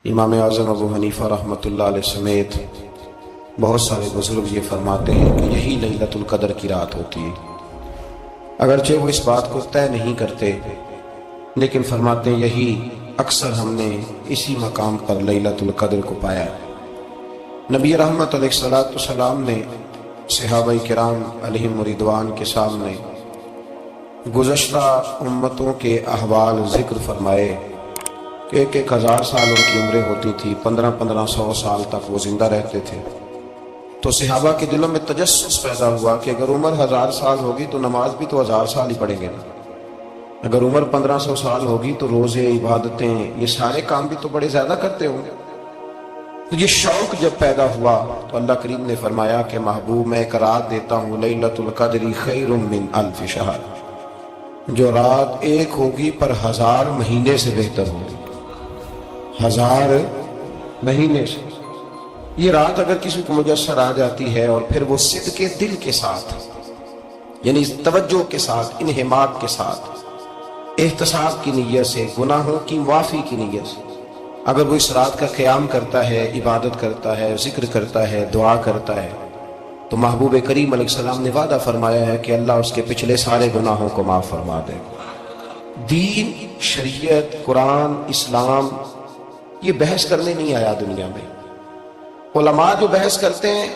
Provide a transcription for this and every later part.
امام اعظم ابو حنیفہ رحمۃ اللہ علیہ سمیت بہت سارے بزرگ یہ فرماتے ہیں کہ یہی لیلۃ القدر کی رات ہوتی ہے، اگرچہ وہ اس بات کو طے نہیں کرتے لیکن فرماتے ہیں یہی اکثر ہم نے اسی مقام پر لیلۃ القدر کو پایا۔ نبی رحمت علیہ الصلوۃ والسلام نے صحابہ کرام علیہم رضوان کے سامنے گزشتہ امتوں کے احوال ذکر فرمائے کہ ایک ہزار سال ان کی عمریں ہوتی تھی، 1500 سال تک وہ زندہ رہتے تھے۔ تو صحابہ کے دلوں میں تجسس پیدا ہوا کہ اگر عمر 1000 سال ہوگی تو نماز بھی تو 1000 سال ہی پڑھیں گے نا، اگر عمر 1500 سال ہوگی تو روزے، عبادتیں، یہ سارے کام بھی تو بڑے زیادہ کرتے ہوں گے۔ تو یہ شوق جب پیدا ہوا تو اللہ کریم نے فرمایا کہ محبوب میں ایک رات دیتا ہوں، لیلۃ القدر خیر من الف شہر، جو رات ایک ہوگی پر 1000 مہینے سے بہتر ہوگی، 1000 مہینے سے۔ یہ رات اگر کسی کو میسر آ جاتی ہے اور پھر وہ صدق دل کے ساتھ، یعنی توجہ کے ساتھ، انہماک کے ساتھ، احتساب کی نیت سے، گناہوں کی معافی کی نیت سے اگر وہ اس رات کا قیام کرتا ہے، عبادت کرتا ہے، ذکر کرتا ہے، دعا کرتا ہے، تو محبوب کریم علیہ السلام نے وعدہ فرمایا ہے کہ اللہ اس کے پچھلے سارے گناہوں کو معاف فرما دے۔ دین، شریعت، قرآن، اسلام یہ بحث کرنے نہیں آیا دنیا میں۔ علماء جو بحث کرتے ہیں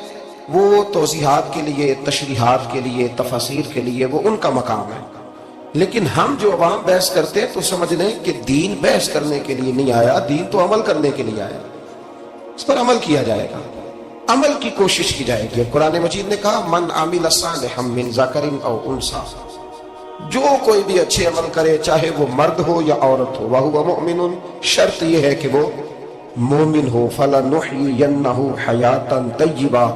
وہ توضیحات کے لیے، تشریحات کے لیے، تفاسیر کے لیے، وہ ان کا مقام ہے، لیکن ہم جو عوام بحث کرتے ہیں تو سمجھ لیں کہ دین بحث کرنے کے لیے نہیں آیا، دین تو عمل کرنے کے لیے آیا، اس پر عمل کیا جائے گا، عمل کی کوشش کی جائے گی۔ قرآن مجید نے کہا من عمل صالحا من ذکر او انثی، جو کوئی بھی اچھے عمل کرے چاہے وہ مرد ہو یا عورت ہو، وہو مؤمن، شرط یہ ہے کہ وہ مومن ہو، فَلَنُحْيِيَنَّهُ حَيَاةً طَيِّبَةً،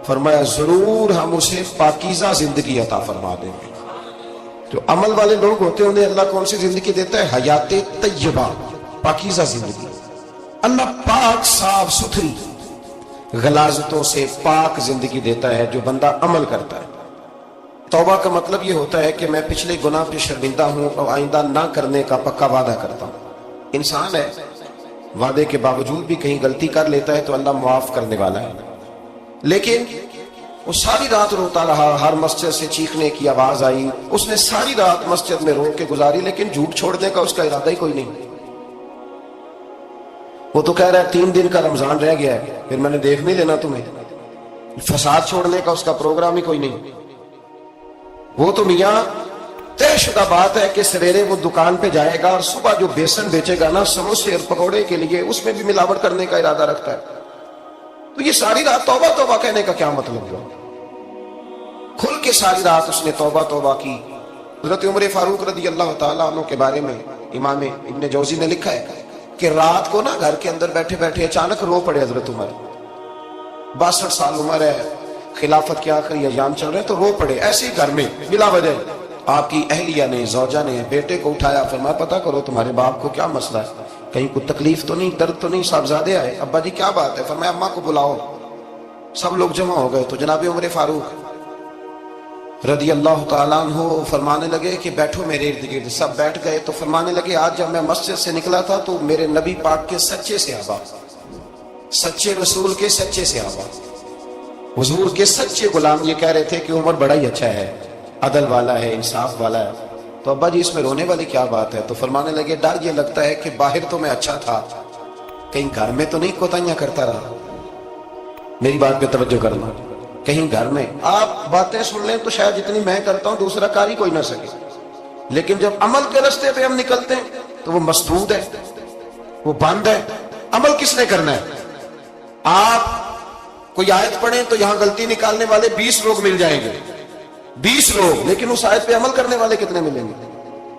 فرمایا ضرور ہم اسے پاکیزہ زندگی عطا فرما دیں گے۔ جو عمل والے لوگ ہوتے ہیں انہیں اللہ کون سی زندگی دیتا ہے؟ حیات طیبہ، پاکیزہ زندگی۔ اللہ پاک، صاف ستھری، غلاظتوں سے پاک زندگی دیتا ہے جو بندہ عمل کرتا ہے۔ توبہ کا مطلب یہ ہوتا ہے کہ میں پچھلے گناہ پہ شرمندہ ہوں اور آئندہ نہ کرنے کا پکا وعدہ کرتا ہوں۔ انسان ہے، وعدے کے باوجود بھی کہیں غلطی کر لیتا ہے تو اللہ معاف کرنے والا ہے، لیکن وہ ساری رات روتا رہا، ہر مسجد سے چیخنے کی آواز آئی، اس نے ساری رات مسجد میں رو کے گزاری، لیکن جھوٹ چھوڑنے کا اس کا ارادہ ہی کوئی نہیں۔ وہ تو کہہ رہا ہے 3 دن کا رمضان رہ گیا ہے، پھر میں نے دیکھ نہیں لینا تمہیں۔ فساد چھوڑنے کا اس کا پروگرام ہی کوئی نہیں۔ وہ تو میاں طے شدہ بات ہے کہ سویرے وہ دکان پہ جائے گا اور صبح جو بیسن بیچے گا نا سموسے اور پکوڑے کے لیے، اس میں بھی ملاوٹ کرنے کا ارادہ رکھتا ہے۔ تو یہ ساری رات توبہ توبہ کہنے کا کیا مطلب ہوا؟ کھل کے ساری رات اس نے توبہ توبہ کی۔ حضرت عمر فاروق رضی اللہ تعالیٰ عنہ کے بارے میں امام ابن جوزی نے لکھا ہے کہ رات کو نا گھر کے اندر بیٹھے بیٹھے اچانک رو پڑے حضرت عمر، 62 سال عمر ہے، خلافت کے آخری ایام چل رہے تو رو پڑے ایسے ہی گھر میں بلا وجہ۔ آپ کی اہلیہ نے، زوجہ نے بیٹے کو اٹھایا، فرمایا پتہ کرو تمہارے باپ کو کیا مسئلہ ہے، کہیں کوئی تکلیف تو نہیں، درد تو نہیں، صاحبزادے آئے؟ ابا جی کیا بات ہے؟ فرمایا اماں کو بلاؤ۔ سب لوگ جمع ہو گئے تو جناب عمر فاروق رضی اللہ تعالیٰ عنہ فرمانے لگے کہ بیٹھو میرے ارد گرد۔ سب بیٹھ گئے تو فرمانے لگے آج جب میں مسجد سے نکلا تھا تو میرے نبی پاک کے سچے صحابہ، سچے رسول کے سچے صحابہ، حضور کے سچے غلام یہ کہہ رہے تھے کہ عمر بڑا ہی اچھا ہے، عدل والا ہے، انصاف والا ہے۔ تو ابا جی اس میں رونے والی کیا بات ہے؟ تو فرمانے لگے ڈر یہ لگتا ہے کہ باہر تو میں اچھا تھا، کہیں گھر میں تو نہیں کوتاہیاں کرتا رہا۔ میری بات پہ توجہ کرنا، کہیں گھر میں آپ باتیں سن لیں تو شاید جتنی میں کرتا ہوں دوسرا کار ہی کوئی نہ سکے، لیکن جب عمل کے راستے پہ ہم نکلتے ہیں تو وہ مسدود ہے، وہ بند ہے۔ عمل کس نے کرنا ہے؟ آپ کوئی آیت پڑھیں تو یہاں غلطی نکالنے والے 20 لوگ مل جائیں گے، 20 لوگ، لیکن اس آیت پہ عمل کرنے والے کتنے ملیں گے؟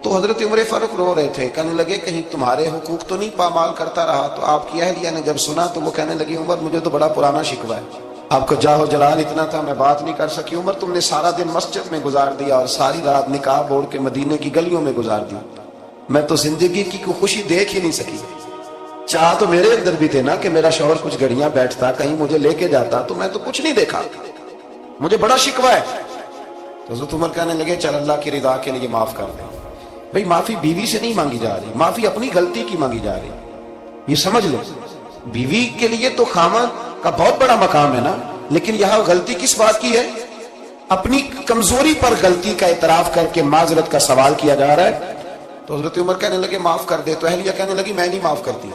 تو حضرت عمر فاروق رو رہے تھے، کہنے لگے کہیں تمہارے حقوق تو نہیں پامال کرتا رہا؟ تو آپ کی اہلیہ نے جب سنا تو وہ کہنے لگی عمر مجھے تو بڑا پرانا شکوہ ہے، آپ کو جاہ و جلال اتنا تھا میں بات نہیں کر سکی۔ عمر تم نے سارا دن مسجد میں گزار دیا اور ساری رات نقاب اوڑھ کے مدینے کی گلیوں میں گزار دی، میں تو زندگی کی کوئی خوشی دیکھ ہی نہیں سکی۔ چاہ تو میرے اندر بھی تھے نا کہ میرا شوہر کچھ گھڑیاں بیٹھتا، کہیں مجھے لے کے جاتا، تو میں تو کچھ نہیں دیکھا، مجھے بڑا شکوہ ہے۔ تو حضرت عمر کہنے لگے چل اللہ کی رضا کے لیے معاف کر دیں۔ بھئی معافی بیوی سے نہیں مانگی جا رہی، معافی اپنی غلطی کی مانگی جا رہی، یہ سمجھ لو۔ بیوی کے لیے تو خاوند کا بہت بڑا مقام ہے نا، لیکن یہاں غلطی کس بات کی ہے؟ اپنی کمزوری پر غلطی کا اعتراف کر کے معذرت کا سوال کیا جا رہا ہے۔ تو حضرت عمر کہنے لگے معاف کر دے، تو اہلیہ کہنے لگی میں نہیں معاف کرتی،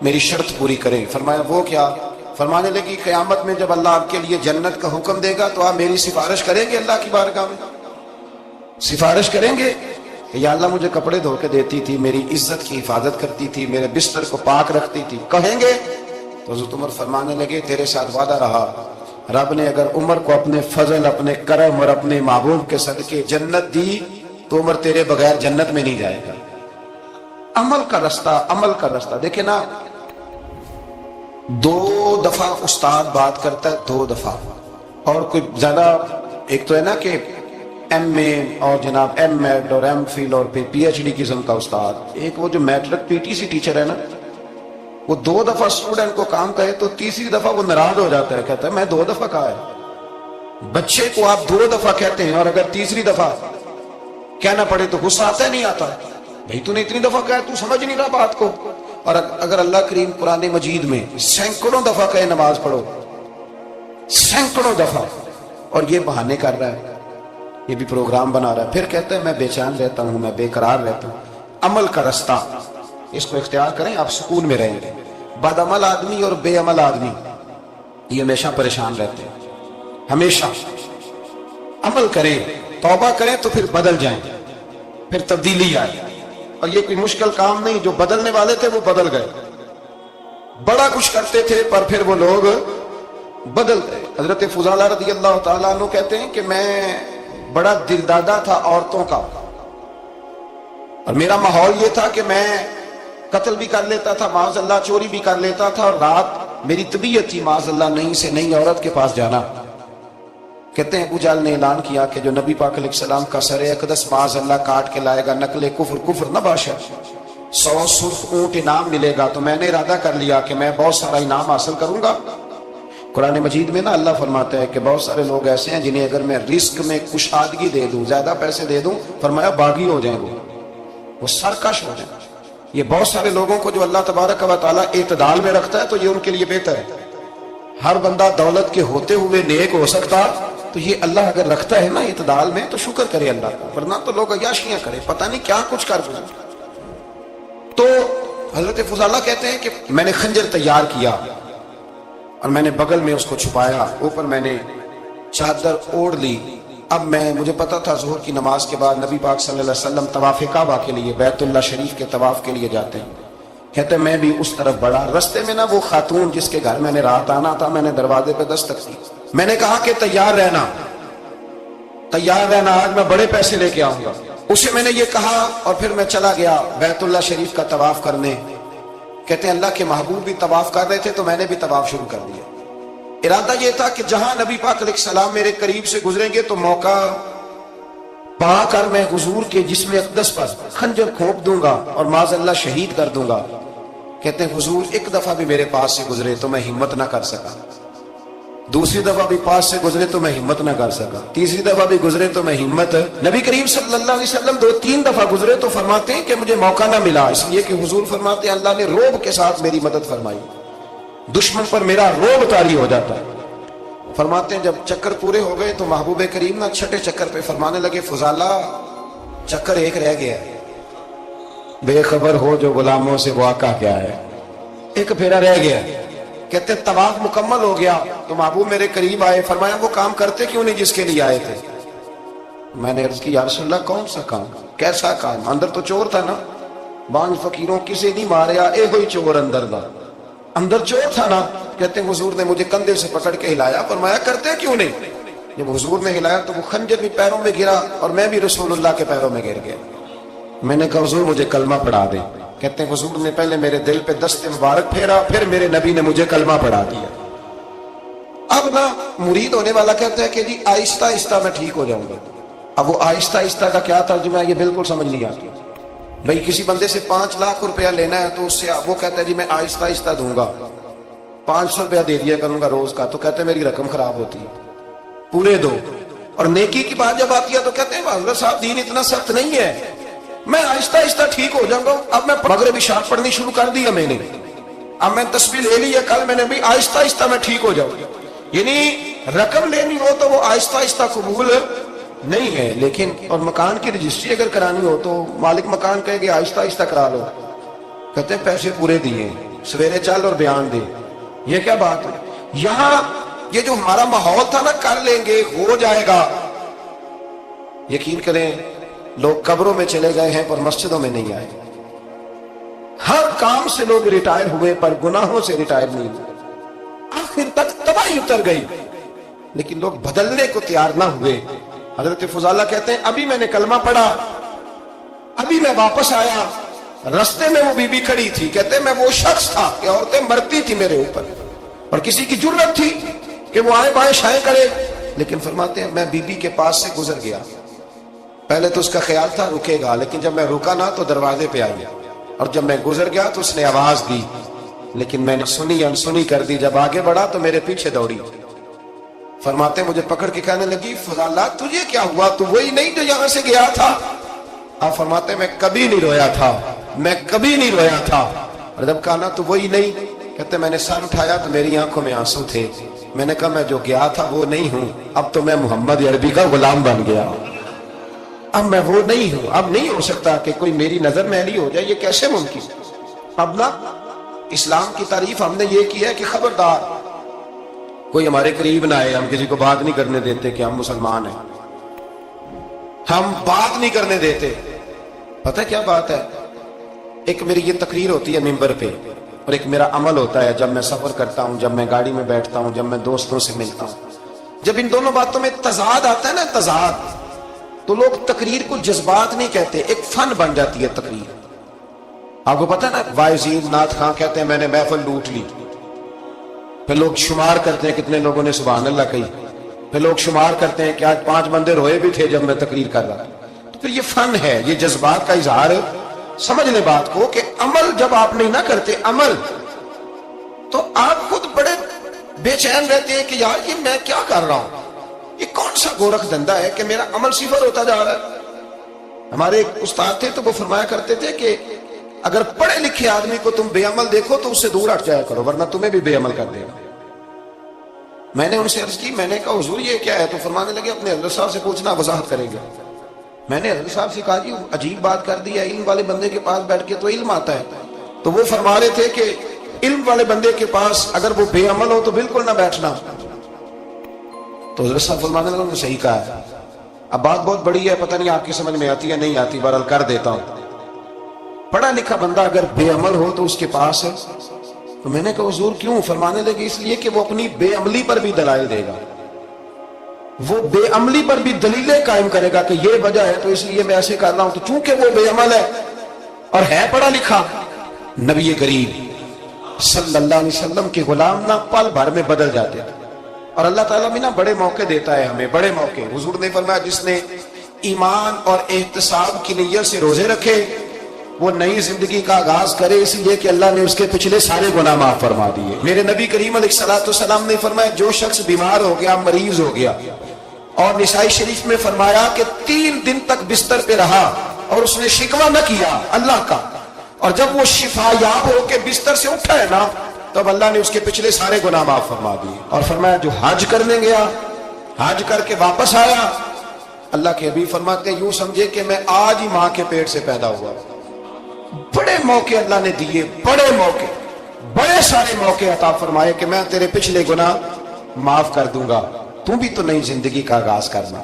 میری شرط پوری کریں۔ فرمایا وہ کیا؟ فرمانے لگی قیامت میں جب اللہ آپ کے لیے جنت کا حکم دے گا تو آپ میری سفارش کریں گے اللہ کی بارگاہ میں؟ سفارش کریں گے کہ یا اللہ مجھے کپڑے دھو کے دیتی تھی، میری عزت کی حفاظت کرتی تھی، میرے بستر کو پاک رکھتی تھی، کہیں گے؟ تو حضرت عمر فرمانے لگے تیرے ساتھ وعدہ رہا، رب نے اگر عمر کو اپنے فضل، اپنے کرم اور اپنے محبوب کے صدقے جنت دی تو عمر تیرے بغیر جنت میں نہیں جائے گا۔ عمل کا رستہ، عمل کا رستہ دیکھیں نا، 2 دفعہ استاد بات کرتا ہے، 2 دفعہ، اور کوئی زیادہ، ایک تو ہے نا کہ ایم اے اور جناب ایم ایڈ اور ایم فل اور پھر پی ایچ ڈی قسم کا استاد، ایک وہ جو matric P T C teacher ہے نا، وہ 2 دفعہ اسٹوڈنٹ کو کام کہے تو تیسری دفعہ وہ ناراض ہو جاتا ہے، کہتا ہے میں 2 دفعہ کہا ہے۔ بچے کو آپ 2 دفعہ کہتے ہیں اور اگر تیسری دفعہ کہنا پڑے تو غصہ آتا ہے نہیں آتا؟ بھئی تو نے اتنی دفعہ کہا ہے، تو سمجھ نہیں رہا بات کو۔ اور اگر اللہ کریم قرآن مجید میں سینکڑوں دفعہ کہے نماز پڑھو، سینکڑوں دفعہ، اور یہ بہانے کر رہا ہے، یہ بھی پروگرام بنا رہا ہے، پھر کہتا ہے میں بے چین رہتا ہوں، میں بے قرار رہتا ہوں۔ عمل کا رستہ اس کو اختیار کریں، آپ سکون میں رہیں گے۔ بد عمل آدمی اور بے عمل آدمی یہ ہمیشہ پریشان رہتے ہیں، ہمیشہ۔ عمل کریں، توبہ کریں تو پھر بدل جائیں، پھر تبدیلی آئے، اور یہ کوئی مشکل کام نہیں، جو بدلنے والے تھے وہ بدل گئے، بڑا کچھ کرتے تھے پر پھر وہ لوگ بدل گئے۔ حضرت فضالہ رضی اللہ تعالیٰ عنہ کہتے ہیں کہ میں بڑا دل دادا تھا عورتوں کا، اور میرا ماحول یہ تھا کہ میں قتل بھی کر لیتا تھا، معاذ اللہ چوری بھی کر لیتا تھا، اور رات میری طبیعت تھی معاذ اللہ نئی سے نئی عورت کے پاس جانا۔ کہتے ہیں ابو جہل نے اعلان کیا کہ جو نبی پاک علیہ السلام کا سر اقدس معاذ اللہ کاٹ کے لائے گا، نقل کفر، کفر نہ باشد، 100 سرخ اونٹ انعام ملے گا۔ تو میں نے ارادہ کر لیا کہ میں بہت سارا انعام حاصل کروں گا۔ قرآن مجید میں نا اللہ فرماتا ہے کہ بہت سارے لوگ ایسے ہیں جنہیں اگر میں رزق میں کشادگی دے دوں، زیادہ پیسے دے دوں، فرمایا باغی ہو جائیں، وہ سرکش ہو جائیں۔ یہ بہت سارے لوگوں کو جو اللہ تبارک و تعالیٰ اعتدال میں رکھتا ہے تو یہ ان کے لیے بہتر ہے۔ ہر بندہ دولت کے ہوتے ہوئے نیک ہو سکتا، تو یہ اللہ اگر رکھتا ہے نا اعتدال میں تو شکر کرے اللہ کا، ورنہ تو لوگ عیاشیاں کرے، پتہ نہیں کیا کچھ کر دیں۔ تو حضرت فضالہ کہتے ہیں کہ میں نے خنجر تیار کیا اور میں نے بغل میں اس کو چھپایا، اوپر میں نے چادر اوڑھ لی۔ اب مجھے پتا تھا ظہر کی نماز کے بعد نبی پاک صلی اللہ علیہ وسلم طواف کعبہ کے لیے، بیت اللہ شریف کے طواف کے لیے جاتے ہیں۔ کہتے ہیں میں بھی اس طرف بڑھا، رستے میں نا وہ خاتون جس کے گھر میں نے رات آنا تھا، میں نے دروازے پہ دستک دی، میں نے کہا کہ تیار رہنا، تیار رہنا، آج میں بڑے پیسے لے کے آؤں گا۔ اسے میں نے یہ کہا اور پھر میں چلا گیا بیت اللہ شریف کا طواف کرنے۔ کہتے ہیں اللہ کے محبوب بھی طواف کر رہے تھے تو میں نے بھی طواف شروع کر دیا۔ ارادہ یہ تھا کہ جہاں نبی پاک علیہ السلام میرے قریب سے گزریں گے تو موقع پا کر میں حضور کے جسم اقدس پر خنجر کھوپ دوں گا اور معاذ اللہ شہید کر دوں گا۔ کہتے ہیں حضور ایک دفعہ بھی میرے پاس سے گزرے تو میں ہمت نہ کر سکا، دوسری دفعہ بھی پاس سے گزرے تو میں ہمت نہ کر سکا، تیسری دفعہ بھی گزرے تو میں ہمت، نبی کریم صلی اللہ علیہ وسلم 2-3 دفعہ گزرے تو فرماتے ہیں کہ مجھے موقع نہ ملا، اس لیے کہ حضور فرماتے ہیں اللہ نے روب کے ساتھ میری مدد فرمائی، دشمن پر میرا روب طاری ہو جاتا ہے۔ فرماتے ہیں جب چکر پورے ہو گئے تو محبوب کریم نا چھٹے چکر پہ فرمانے لگے فضالہ چکر ایک رہ گیا، بے خبر ہو جو غلاموں سے واقع کیا ہے، ایک پھیرا رہ گیا۔ کہتے ہیں طواف مکمل ہو گیا تو محبوب میرے قریب آئے، فرمایا وہ کام کرتے کیوں نہیں جس کے لیے آئے تھے؟ میں نے عرض کی یا رسول اللہ کون سا کام، کیسا کام؟ اندر تو چور تھا نا، بانج فقیروں کسے نہیں ماریا، اے ہوئی چور اندر دا، اندر چور تھا نا۔ کہتے ہیں حضور نے مجھے کندھے سے پکڑ کے ہلایا، فرمایا کرتے کیوں نہیں؟ جب حضور نے ہلایا تو وہ خنجر بھی پیروں میں گرا اور میں بھی رسول اللہ کے پیروں میں گر گیا۔ میں نے کہا حضور مجھے کلمہ پڑھا دے۔ کہتے ہیں حضور نے پہلے میرے دل پہ دست مبارک پھیرا، پھر میرے نبی نے مجھے کلمہ پڑھا دیا۔ اب نا مرید ہونے والا کہتا ہے کہ جی آہستہ آہستہ میں ٹھیک ہو جاؤں گا۔ اب وہ آہستہ آہستہ کا کیا ترجمہ ہے یہ بالکل سمجھ نہیں آتی۔ بھئی کسی بندے سے 5 لاکھ روپیہ لینا ہے تو اس سے وہ کہتا ہے جی میں آہستہ آہستہ دوں گا، 500 روپیہ دے دیا کروں گا روز کا، تو کہتے ہیں میری رقم خراب ہوتی ہے، پورے دو۔ اور نیکی کی بات جب آتی ہے تو کہتے ہیں حضرت صاحب دین اتنا سخت نہیں ہے، میں آہستہ آہستہ ٹھیک ہو جاؤں گا۔ اب میں مغرب عشاء پڑھنی شروع کر دیا میں نے، اب میں تسبیح لے لی ہے کل میں نے بھی آہستہ آہستہ میں ٹھیک ہو جاؤں. یعنی رقم لینی ہو تو وہ آہستہ آہستہ قبول نہیں ہے. لیکن اور مکان کی رجسٹری اگر کرانی ہو تو مالک مکان کہے کہ آہستہ آہستہ کرا لو. کہتے ہیں پیسے پورے دیے, سویرے چل اور بیان دے. یہ کیا بات ہے؟ یہاں یہ جو ہمارا ماحول تھا نا, کر لیں گے ہو جائے گا, یقین کریں لوگ قبروں میں چلے گئے ہیں پر مسجدوں میں نہیں آئے. ہر کام سے لوگ ریٹائر ہوئے پر گناہوں سے ریٹائر نہیں ہوئے. آخر تک تباہی اتر گئی لیکن لوگ بدلنے کو تیار نہ ہوئے. حضرت فضالہ کہتے ہیں ابھی میں نے کلمہ پڑھا, ابھی میں واپس آیا, رستے میں وہ بی بی کھڑی تھی. کہتے ہیں میں وہ شخص تھا کہ عورتیں مرتی تھی میرے اوپر اور کسی کی جرت تھی کہ وہ آئے بائیں شائیں کرے. لیکن فرماتے ہیں میں بی بی کے پاس سے گزر گیا. پہلے تو اس کا خیال تھا رکے گا, لیکن جب میں رکا نہ تو دروازے پہ آئی, اور جب میں گزر گیا تو اس نے آواز دی, لیکن میں نے سنی انسنی کر دی. جب آگے بڑھا تو میرے پیچھے دوڑی. فرماتے ہیں مجھے پکڑ کے کہنے لگی فضالہ تجھے کیا ہوا, تو وہی نہیں جو یہاں سے گیا تھا. آپ فرماتے ہیں میں کبھی نہیں رویا تھا, میں کبھی نہیں رویا تھا. اور جب کہا نا تو وہی نہیں, کہتے میں نے سر اٹھایا تو میری آنکھوں میں آنسو تھے. میں نے کہا میں جو گیا تھا وہ نہیں ہوں, اب تو میں محمد عربی کا غلام بن گیا. اب میں وہ نہیں ہوں, اب نہیں ہو سکتا کہ کوئی میری نظر میلی ہو جائے. یہ کیسے ممکن؟ اب نا اسلام کی تعریف ہم نے یہ کی ہے کہ خبردار کوئی ہمارے قریب نہ آئے, ہم کسی کو بات نہیں کرنے دیتے کہ ہم مسلمان ہیں, ہم بات نہیں کرنے دیتے. پتہ کیا بات ہے, ایک میری یہ تقریر ہوتی ہے ممبر پہ, اور ایک میرا عمل ہوتا ہے جب میں سفر کرتا ہوں, جب میں گاڑی میں بیٹھتا ہوں, جب میں دوستوں سے ملتا ہوں. جب ان دونوں باتوں میں تضاد آتا ہے نا, تضاد, تو لوگ تقریر کو جذبات نہیں کہتے, ایک فن بن جاتی ہے تقریر. آپ کو پتہ ہے نا وائزین نعت خان کہتے ہیں میں نے محفل لوٹ لی. پھر لوگ شمار کرتے ہیں کتنے لوگوں نے سبحان اللہ کہی. پھر لوگ شمار کرتے ہیں کہ آج 5 بندے روئے بھی تھے جب میں تقریر کر رہا تھا. تو پھر یہ فن ہے, یہ جذبات کا اظہار. سمجھ لیں بات کو کہ عمل جب آپ نہیں نہ کرتے عمل, تو آپ خود بڑے بے چین رہتے ہیں کہ یار یہ میں کیا کر رہا ہوں, یہ کون سا گورکھ دھندا ہے کہ میرا عمل صفر ہوتا جا رہا ہے. ہمارے ایک استاد تھے تو وہ فرمایا کرتے تھے کہ اگر پڑھے لکھے آدمی کو تم بے عمل دیکھو تو اس سے دور ہٹ جایا کرو, ورنہ تمہیں بھی بے عمل کر دے گا. میں نے ان سے عرض کی, میں نے کہا حضور یہ کیا ہے؟ تو فرمانے لگے اپنے حضرت صاحب سے پوچھنا, وضاحت کریں گے. میں نے حضرت صاحب سے کہا جی عجیب بات کر دی ہے, علم والے بندے کے پاس بیٹھ کے تو علم آتا ہے. تو وہ فرما رہے تھے کہ علم والے بندے کے پاس اگر وہ بے عمل ہو تو بالکل نہ بیٹھنا. تو حضرت صاحب فرمانے لگے انہوں نے صحیح کہا ہے. اب بات بہت بڑی ہے, پتہ نہیں آپ کی سمجھ میں آتی ہے نہیں آتی, بہرحال کر دیتا ہوں. پڑھا لکھا بندہ اگر بے عمل ہو تو اس کے پاس ہے. تو میں نے کہا حضور کیوں؟ فرمانے لگے اس لیے کہ وہ اپنی بے عملی پر بھی دلائل دے گا, وہ بے عملی پر بھی دلیلیں قائم کرے گا کہ یہ وجہ ہے تو اس لیے میں ایسے کر رہا ہوں. تو چونکہ وہ بے عمل ہے اور ہے پڑھا لکھا, نبی کریم صلی اللہ علیہ وسلم کے غلام نہ پل بھر میں بدل جاتے ہیں. اور اللہ تعالیٰ بھی نا بڑے موقع دیتا ہے ہمیں, بڑے موقع. حضور نے فرمایا جس نے ایمان اور احتساب کی نیت سے روزے رکھے وہ نئی زندگی کا آغاز کرے, اس لیے کہ اللہ نے اس کے پچھلے سارے گناہ معاف فرما دیے. میرے نبی کریم علیہ الصلوۃ والسلام نے فرمایا جو شخص بیمار ہو گیا, مریض ہو گیا, اور نسائی شریف میں فرمایا کہ 3 دن تک بستر پہ رہا اور اس نے شکوہ نہ کیا اللہ کا, اور جب وہ شفا یاب ہو کے بستر سے اٹھا ہے نا تب اللہ نے اس کے پچھلے سارے گناہ معاف فرما دیے. اور فرمایا جو حج کرنے گیا, حج کر کے واپس آیا, اللہ کے حبیب فرماتے ہیں یوں سمجھے کہ میں آج ہی ماں کے پیٹ سے پیدا ہوا. بڑے موقع اللہ نے دیے, بڑے موقع, بڑے سارے موقع عطا فرمائے کہ میں تیرے پچھلے گناہ معاف کر دوں گا. تو بھی تو نئی زندگی کا آغاز کرنا,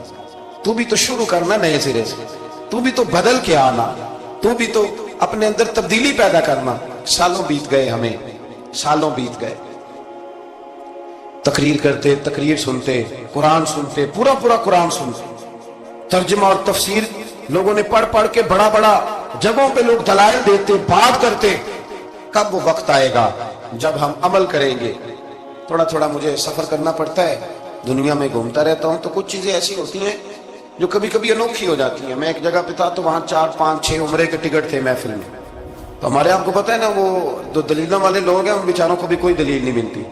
تو بھی تو شروع کرنا نئے سرے سے, تو بھی تو بدل کے آنا, تو بھی تو اپنے اندر تبدیلی پیدا کرنا. سالوں بیت گئے, ہمیں سالوں بیت گئے, تقریر کرتے, تقریر سنتے, قرآن سنتے, پورا پورا قرآن سنتے, ترجمہ اور تفسیر لوگوں نے پڑھ پڑھ کے بڑا بڑا جگہوں پہ لوگ دلائل دیتے, بات کرتے. کب وہ وقت آئے گا جب ہم عمل کریں گے؟ تھوڑا تھوڑا مجھے سفر کرنا پڑتا ہے, دنیا میں گھومتا رہتا ہوں, تو کچھ چیزیں ایسی ہوتی ہیں جو کبھی کبھی انوکھی ہو جاتی ہیں. میں ایک جگہ پہ تھا تو وہاں 4 5 6 عمرے کے ٹکٹ تھے محفل میں. تو ہمارے آپ کو پتہ ہے نا وہ جو دلیلوں والے لوگ ہیں ان بیچاروں کو بھی کوئی دلیل نہیں ملتی.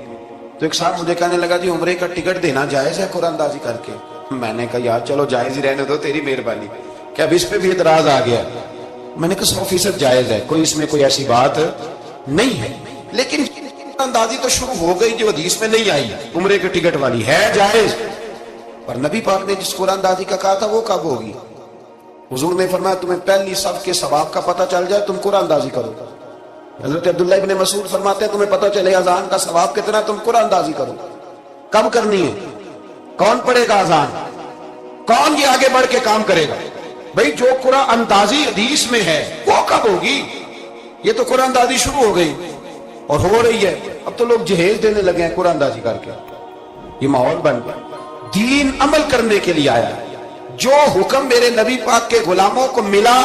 تو ایک صاحب مجھے کہنے لگا جی عمرے کا ٹکٹ دینا جائز ہے قرآن اندازی کر کے؟ میں نے کہا یار چلو جائز ہی رہنے دو, تیری مہربانی. کہ اب اس پہ بھی اعتراض آ گیا. میں نے کہا 100% جائز ہے, کوئی اس میں کوئی ایسی بات نہیں ہے. لیکن اندازی تو شروع ہو گئی جو حدیث میں نہیں آئی، عمرے کے ٹکٹ والی ہے جائز، پر نبی پاک نے جس قرآن اندازی کا کہا تھا وہ کب ہوگی؟ حضور نے فرمایا تمہیں پہلی صف کے ثواب کا پتہ چل جائے تم قرآن اندازی کرو۔ حضرت عبداللہ ابن مسعود فرماتے ہیں تمہیں پتہ چلے اذان کا ثواب کتنا تم قرآن اندازی کرو۔ کب کرنی ہے؟ کون پڑھے گا اذان؟ کون یہ آگے بڑھ کے کام کرے گا؟ بھئی جو قرآن اندازی حدیث میں ہے وہ کب ہوگی؟ یہ تو قرآن اندازی شروع ہو گئی اور ہو رہی ہے، اب تو لوگ جہیز دینے لگے ہیں قرآن اندازی کر کے۔ یہ ماحول بن گیا۔ دین عمل کرنے کے لیے آیا، جو حکم میرے نبی پاک کے غلاموں کو ملا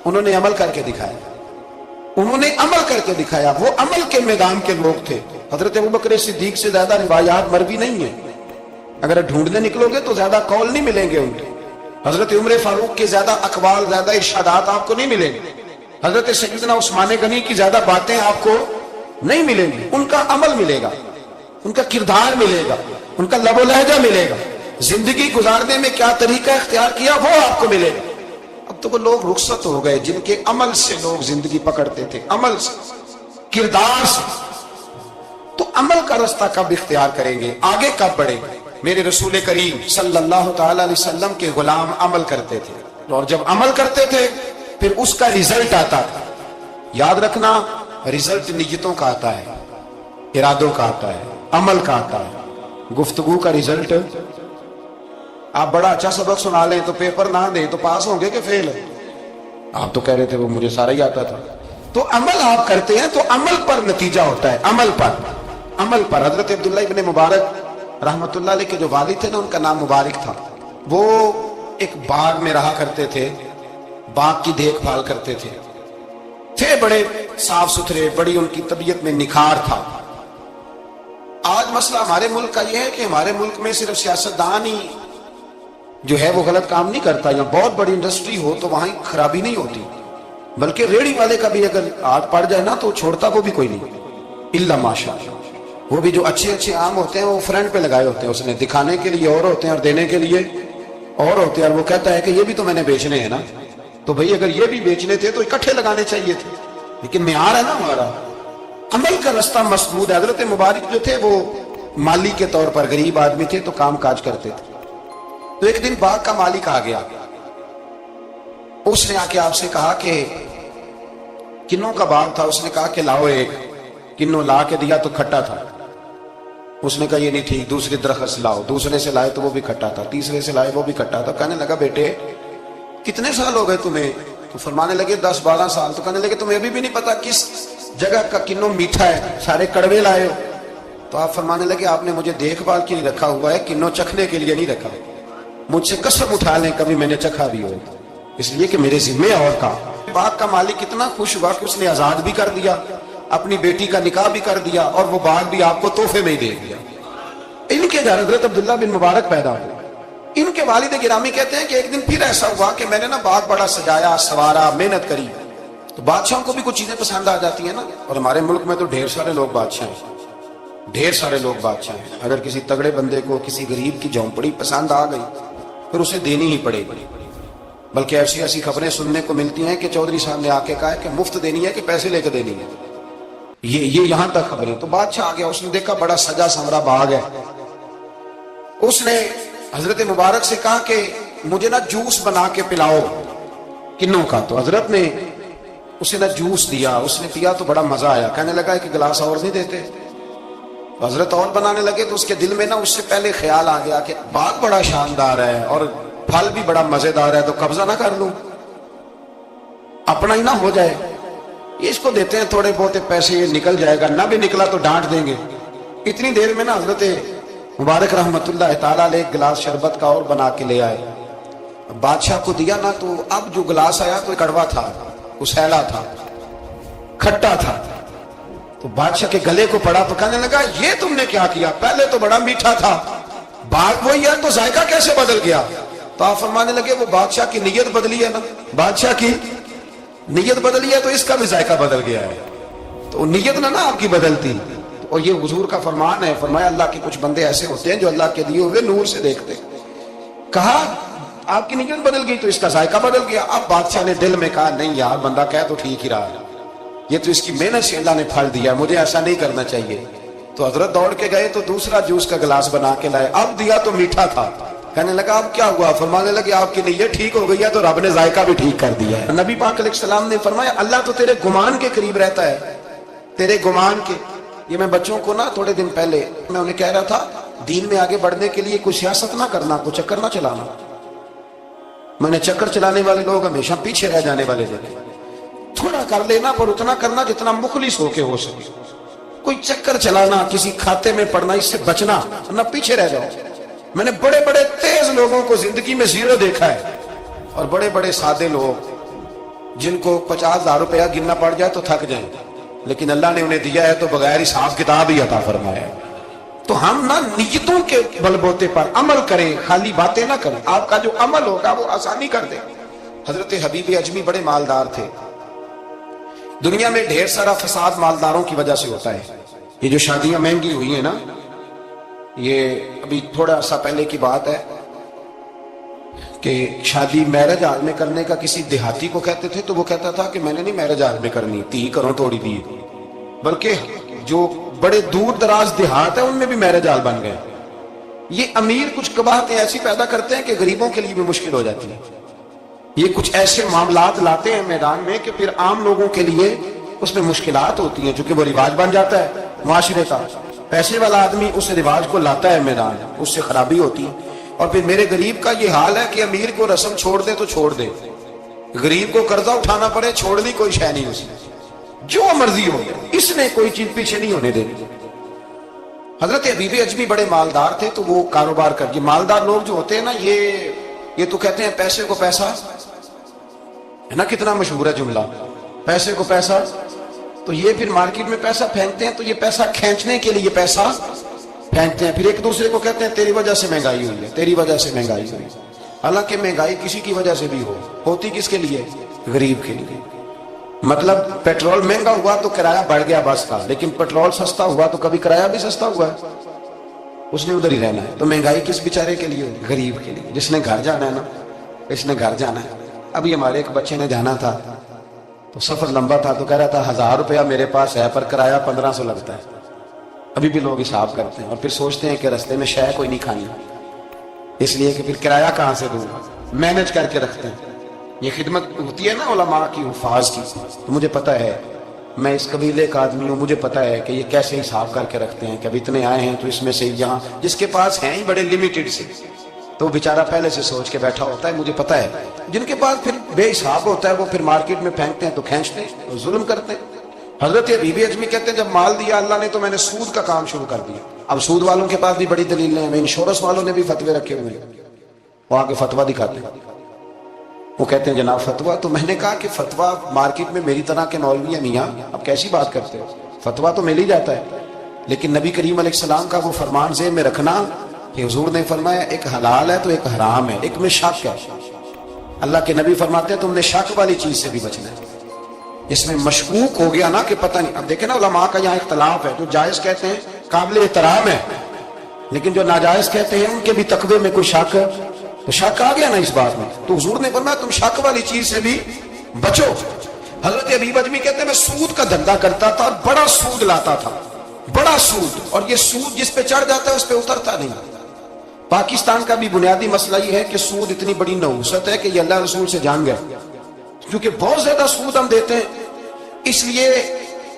انہوں نے عمل کر کے دکھایا، انہوں نے عمل کر کے دکھایا، وہ عمل کے میدان کے لوگ تھے۔ حضرت ابوبکر صدیق سے زیادہ روایات مروی نہیں ہیں، اگر ڈھونڈنے نکلو گے تو زیادہ قول نہیں ملیں گے ان کے۔ حضرت عمر فاروق کے زیادہ اقوال، زیادہ ارشادات آپ کو نہیں ملیں گے۔ حضرت سیدنا عثمان غنی کی زیادہ باتیں آپ کو نہیں ملیں گی، ان کا عمل ملے گا، ان کا کردار ملے گا، ان کا لب و لہجہ ملے گا، زندگی گزارنے میں کیا طریقہ اختیار کیا وہ آپ کو ملے گا۔ اب تو وہ لوگ رخصت ہو گئے جن کے عمل سے لوگ زندگی پکڑتے تھے، عمل سے، کردار سے۔ تو عمل کا رستہ کب اختیار کریں گے؟ آگے کب بڑھیں گے؟ میرے رسول کریم صلی اللہ تعالی علیہ وسلم کے غلام عمل کرتے تھے، اور جب عمل کرتے تھے پھر اس کا ریزلٹ آتا تھا۔ یاد رکھنا، ریزلٹ نیتوں کا آتا ہے، ارادوں کا آتا ہے، عمل کا آتا ہے۔ گفتگو کا ریزلٹ، آپ بڑا اچھا سبق سنا لیں تو پیپر نہ دیں تو پاس ہوں گے کہ فیل؟ آپ تو کہہ رہے تھے وہ مجھے سارا ہی آتا تھا۔ تو عمل آپ کرتے ہیں تو عمل پر نتیجہ ہوتا ہے، عمل پر، عمل پر۔ حضرت عبداللہ ابن مبارک رحمت اللہ علیہ کے جو والد تھے نا، ان کا نام مبارک تھا، وہ ایک باغ میں رہا کرتے تھے، باغ کی دیکھ بھال کرتے تھے بڑے صاف ستھرے، بڑی ان کی طبیعت میں نکھار تھا۔ آج مسئلہ ہمارے ملک کا یہ ہے کہ ہمارے ملک میں صرف سیاستدان ہی جو ہے وہ غلط کام نہیں کرتا، یا بہت بڑی انڈسٹری ہو تو وہاں خرابی نہیں ہوتی، بلکہ ریڑھی والے کا بھی اگر ہاتھ پڑ جائے نا تو چھوڑتا وہ بھی کوئی نہیں، الا ماشاءاللہ۔ وہ بھی جو اچھے اچھے آم ہوتے ہیں وہ فرنٹ پہ لگائے ہوتے ہیں، اس نے دکھانے کے لیے اور ہوتے ہیں اور دینے کے لیے اور ہوتے ہیں، اور وہ کہتا ہے کہ یہ بھی تو میں نے بیچنے ہیں نا، تو بھئی اگر یہ بھی بیچنے تھے تو اکٹھے لگانے چاہیے تھے، لیکن معیار ہے نا ہمارا، عمل کا رستہ مسدود ہے۔ حضرت مبارک جو تھے وہ مالی کے طور پر غریب آدمی تھے تو کام کاج کرتے تھے۔ تو ایک دن باغ کا مالک آ گیا، اس نے آ کے آپ سے کہا کہ کنوں کا باغ تھا، اس نے کہا کہ لاؤ ایک، کنوں لا کے دیا تو کھٹا تھا، اس نے کہا یہ نہیں ٹھیک، دوسری درخت سے لاؤ، دوسرے سے لائے تو وہ بھی کھٹا تھا، تیسرے سے لائے وہ بھی کھٹا تھا۔ کہنے لگا بیٹے کتنے سال ہو گئے تمہیں؟ تو فرمانے لگے 10-12 سال۔ تو کہنے لگے تمہیں ابھی بھی نہیں پتا کس جگہ کا کنوں میٹھا ہے، سارے کڑوے لائے ہو؟ تو آپ فرمانے لگے آپ نے مجھے دیکھ بھال کے لیے رکھا ہوا ہے، کنوں چکھنے کے لیے نہیں رکھا، مجھ سے قسم اٹھا لیں کبھی میں نے چکھا بھی ہو، اس لیے کہ میرے ذمے اور کا۔ باغ کا مالک اتنا خوش ہوا کہ اس نے آزاد بھی کر دیا، اپنی بیٹی کا نکاح بھی کر دیا، اور وہ باغ بھی آپ کو تحفے میں ہی دے دیا۔ ان کے حضرت عبداللہ بن مبارک پیدا ہوئے۔ ان کے والد گرامی کہتے ہیں کہ ایک دن پھر ایسا ہوا کہ میں نے نا باغ بڑا سجایا، سوارا، محنت کری، تو بادشاہوں کو بھی کچھ چیزیں پسند آ جاتی ہیں نا، اور ہمارے ملک میں تو ڈھیر سارے لوگ بادشاہ ہیں، ڈھیر سارے لوگ بادشاہ ہیں۔ اگر کسی تگڑے بندے کو کسی غریب کی جھونپڑی پسند آ گئی پھر اسے دینی ہی پڑے گی، بلکہ ایسی ایسی خبریں سننے کو ملتی ہیں کہ چودھری صاحب نے آ کے کہا ہے کہ مفت دینی ہے کہ پیسے لے کے دینی ہے، یہ یہاں تک خبریں۔ تو بادشاہ آ گیا، اس نے دیکھا بڑا سجا سنورا باغ ہے، اس نے حضرت مبارک سے کہا کہ مجھے نا جوس بنا کے پلاؤ کنوں کا۔ تو حضرت نے اسے نا جوس دیا، اس نے پیا تو بڑا مزہ آیا، کہنے لگا کہ گلاس اور نہیں دیتے؟ حضرت اور بنانے لگے تو اس کے دل میں نا اس سے پہلے خیال آ گیا کہ باغ بڑا شاندار ہے اور پھل بھی بڑا مزیدار ہے، تو قبضہ نہ کر لوں، اپنا ہی نہ ہو جائے، یہ اس کو دیتے ہیں تھوڑے بہت پیسے، یہ نکل جائے گا، نہ بھی نکلا تو ڈانٹ دیں گے۔ اتنی دیر میں نا حضرت مبارک رحمت اللہ تعالیٰ علیہ ایک گلاس شربت کا اور بنا کے لے آئے، بادشاہ کو دیا نا، تو اب جو گلاس آیا تو کڑوا تھا، اسیلا تھا، کھٹا تھا، تو بادشاہ کے گلے کو پڑا تو کہنے لگا یہ تم نے کیا کیا؟ پہلے تو بڑا میٹھا تھا، باغ وہی ہے تو ذائقہ کیسے بدل گیا؟ تو آپ فرمانے لگے وہ بادشاہ کی نیت بدلی ہے نا، بادشاہ کی نیت بدلی ہے تو اس کا بھی ذائقہ بدل گیا ہے، تو نیت نہ آپ کی بدلتی۔ اور یہ حضور کا فرمان ہے، فرمایا اللہ کے کچھ بندے ایسے ہوتے ہیں جو اللہ کے دیے ہوئے نور سے دیکھتے۔ کہا آپ کی نیت بدل گئی تو اس کا ذائقہ بدل گیا۔ اب بادشاہ نے دل میں کہا نہیں یار بندہ کہہ تو ٹھیک ہی رہا ہے، یہ تو اس کی محنت سے اللہ نے پھل دیا، مجھے ایسا نہیں کرنا چاہیے۔ تو حضرت دوڑ کے گئے تو دوسرا جوس کا گلاس بنا کے لائے، اب دیا تو میٹھا تھا۔ کہنے لگا اب کیا ہوا؟ فرمانے لگے آپ کی نیت ٹھیک ہو گئی ہے تو رب نے ذائقہ بھی ٹھیک کر دیا ہے۔ نبی پاک علیہ السلام نے فرمایا اللہ تو تیرے گمان کے قریب رہتا ہے، تیرے گمان کے۔ یہ میں بچوں کو نا تھوڑے دن پہلے میں انہیں کہہ رہا تھا دین میں آگے بڑھنے کے لیے کوئی سیاست نہ کرنا، کوئی چکر نہ چلانا۔ میں نے چکر چلانے والے لوگ ہمیشہ پیچھے رہ جانے والے دیکھے۔ تھوڑا کر لینا پر اتنا کرنا جتنا مخلص ہو کے ہو سکے۔ کوئی چکر چلانا، کسی کھاتے میں پڑنا، اس سے بچنا، نہ پیچھے رہ جاؤ۔ میں نے بڑے بڑے تیز لوگوں کو زندگی میں زیرو دیکھا ہے، اور بڑے بڑے سادے لوگ جن کو 50,000 روپیہ گننا پڑ جائے تو تھک جائیں، لیکن اللہ نے انہیں دیا ہے تو بغیر حساب کتاب ہی عطا فرمایا ہے۔ تو ہم نہ نیتوں کے بل بوتے پر عمل کریں، خالی باتیں نہ کریں۔ آپ کا جو عمل ہوگا وہ آسانی کر دے۔ حضرت حبیب اجمی بڑے مالدار تھے۔ دنیا میں ڈھیر سارا فساد مالداروں کی وجہ سے ہوتا ہے۔ یہ جو شادیاں مہنگی ہوئی ہیں نا، یہ ابھی تھوڑا سا پہلے کی بات ہے کہ شادی میرج ہال میں کرنے کا کسی دیہاتی کو کہتے تھے تو وہ کہتا تھا کہ میں نے نہیں میرج ہال میں کرنی، تی کروں توڑی دی، بلکہ جو بڑے دور دراز دیہات ہیں ان میں بھی میرج ہال بن گئے۔ یہ امیر کچھ قباحتیں ایسی پیدا کرتے ہیں کہ غریبوں کے لیے بھی مشکل ہو جاتی ہے۔ یہ کچھ ایسے معاملات لاتے ہیں میدان میں کہ پھر عام لوگوں کے لیے اس میں مشکلات ہوتی ہیں، چونکہ وہ رواج بن جاتا ہے معاشرے کا۔ پیسے والا آدمی اس رواج کو لاتا ہے میدان، اس سے خرابی ہوتی ہے۔ اور پھر میرے غریب کا یہ حال ہے کہ امیر کو رسم چھوڑ دے تو چھوڑ دے، غریب کو قرضہ اٹھانا پڑے، چھوڑنی کوئی شے نہیں اس نے، جو مرضی ہو اس نے کوئی چیز پیچھے نہیں ہونے دینی۔ حضرت حبیب اجمی بڑے مالدار تھے تو وہ کاروبار کر، یہ مالدار لوگ جو ہوتے ہیں نا یہ تو کہتے ہیں پیسے کو پیسہ ہے نا، کتنا مشہور ہے جملہ، پیسے کو پیسہ۔ تو یہ پھر مارکیٹ میں پیسہ پھینکتے ہیں تو یہ پیسہ کھینچنے کے لیے پیسہ پھینکتے ہیں، پھر ایک دوسرے کو کہتے ہیں تیری وجہ سے مہنگائی ہوئی ہے، تیری وجہ سے مہنگائی ہوئی ہے۔ حالانکہ مہنگائی کسی کی وجہ سے بھی ہوتی کس کے لیے؟ غریب کے لیے۔ مطلب پیٹرول مہنگا ہوا تو کرایہ بڑھ گیا بس کا، لیکن پیٹرول سستا ہوا تو کبھی کرایہ بھی سستا ہوا ہے، اس نے ادھر ہی رہنا ہے۔ تو مہنگائی کس بیچارے کے لیے؟ غریب کے لیے، جس نے گھر جانا ہے نا، اس نے گھر جانا ہے۔ ابھی ہمارے ایک بچے نے جانا تھا تو سفر لمبا تھا تو کہہ رہا تھا 1000 روپیہ میرے پاس ہے پر کرایہ 1500 لگتا ہے۔ ابھی بھی لوگ حساب کرتے ہیں اور پھر سوچتے ہیں کہ رستے میں شے کوئی نہیں کھانی، اس لیے کہ پھر کرایہ کہاں سے دوں گا، مینج کر کے رکھتے ہیں۔ یہ خدمت ہوتی ہے نا علماء کی، حفاظ کی، تو مجھے پتہ ہے، میں اس قبیلے کا آدمی ہوں، مجھے پتہ ہے کہ یہ کیسے حساب کر کے رکھتے ہیں کہ اب اتنے آئے ہیں تو اس میں سے یہاں جس کے پاس ہیں ہی بڑے لمیٹڈ سے تو وہ بیچارہ پہلے سے سوچ کے بیٹھا ہوتا ہے، مجھے پتہ ہے۔ جن کے پاس پھر بے حساب ہوتا ہے وہ پھر مارکیٹ میں پھینکتے ہیں تو کھینچتے ہیں، ظلم کرتے ہیں۔ حضرت حبیب اجمی کہتے ہیں جب مال دیا اللہ نے تو میں نے سود کا کام شروع کر دیا۔ اب سود والوں کے پاس بھی بڑی دلیلیں ہیں، انشورنس والوں نے بھی فتوے رکھے ہوئے ہیں، وہ آگے فتوا دکھاتے ہیں، وہ کہتے ہیں جناب فتوا۔ تو میں نے کہا کہ فتوا مارکیٹ میں میری طرح کے مولوی ہیں میاں، اب کیسی بات کرتے ہو، فتوا تو مل ہی جاتا ہے، لیکن نبی کریم علیہ السلام کا وہ فرمان ذہن میں رکھنا کہ حضور نے فرمایا ایک حلال ہے تو ایک حرام ہے، ایک میں شک ہے۔ اللہ کے نبی فرماتے ہیں تم نے شک والی چیز سے بھی بچنا ہے۔ اس میں مشکوک ہو گیا نا کہ پتہ نہیں، اب دیکھیں نا علماء کا یہاں اختلاف ہے، جو جائز کہتے ہیں قابل احترام ہے، لیکن جو ناجائز کہتے ہیں ان کے بھی تقوی میں کوئی شک ہے، تو شک آ گیا نا اس بات میں، تو حضور نے فرمایا تم شک والی چیز سے بھی بچو۔ حضرت حبیب اجمی کہتے ہیں میں سود کا دھندا کرتا تھا اور بڑا سود لاتا تھا، بڑا سود، اور یہ سود جس پہ چڑھ جاتا ہے اس پہ اترتا نہیں۔ پاکستان کا بھی بنیادی مسئلہ یہ ہے کہ سود اتنی بڑی نحوست ہے کہ یہ اللہ رسول سے جان گئے، کیونکہ بہت زیادہ سود ہم دیتے ہیں۔ اس لیے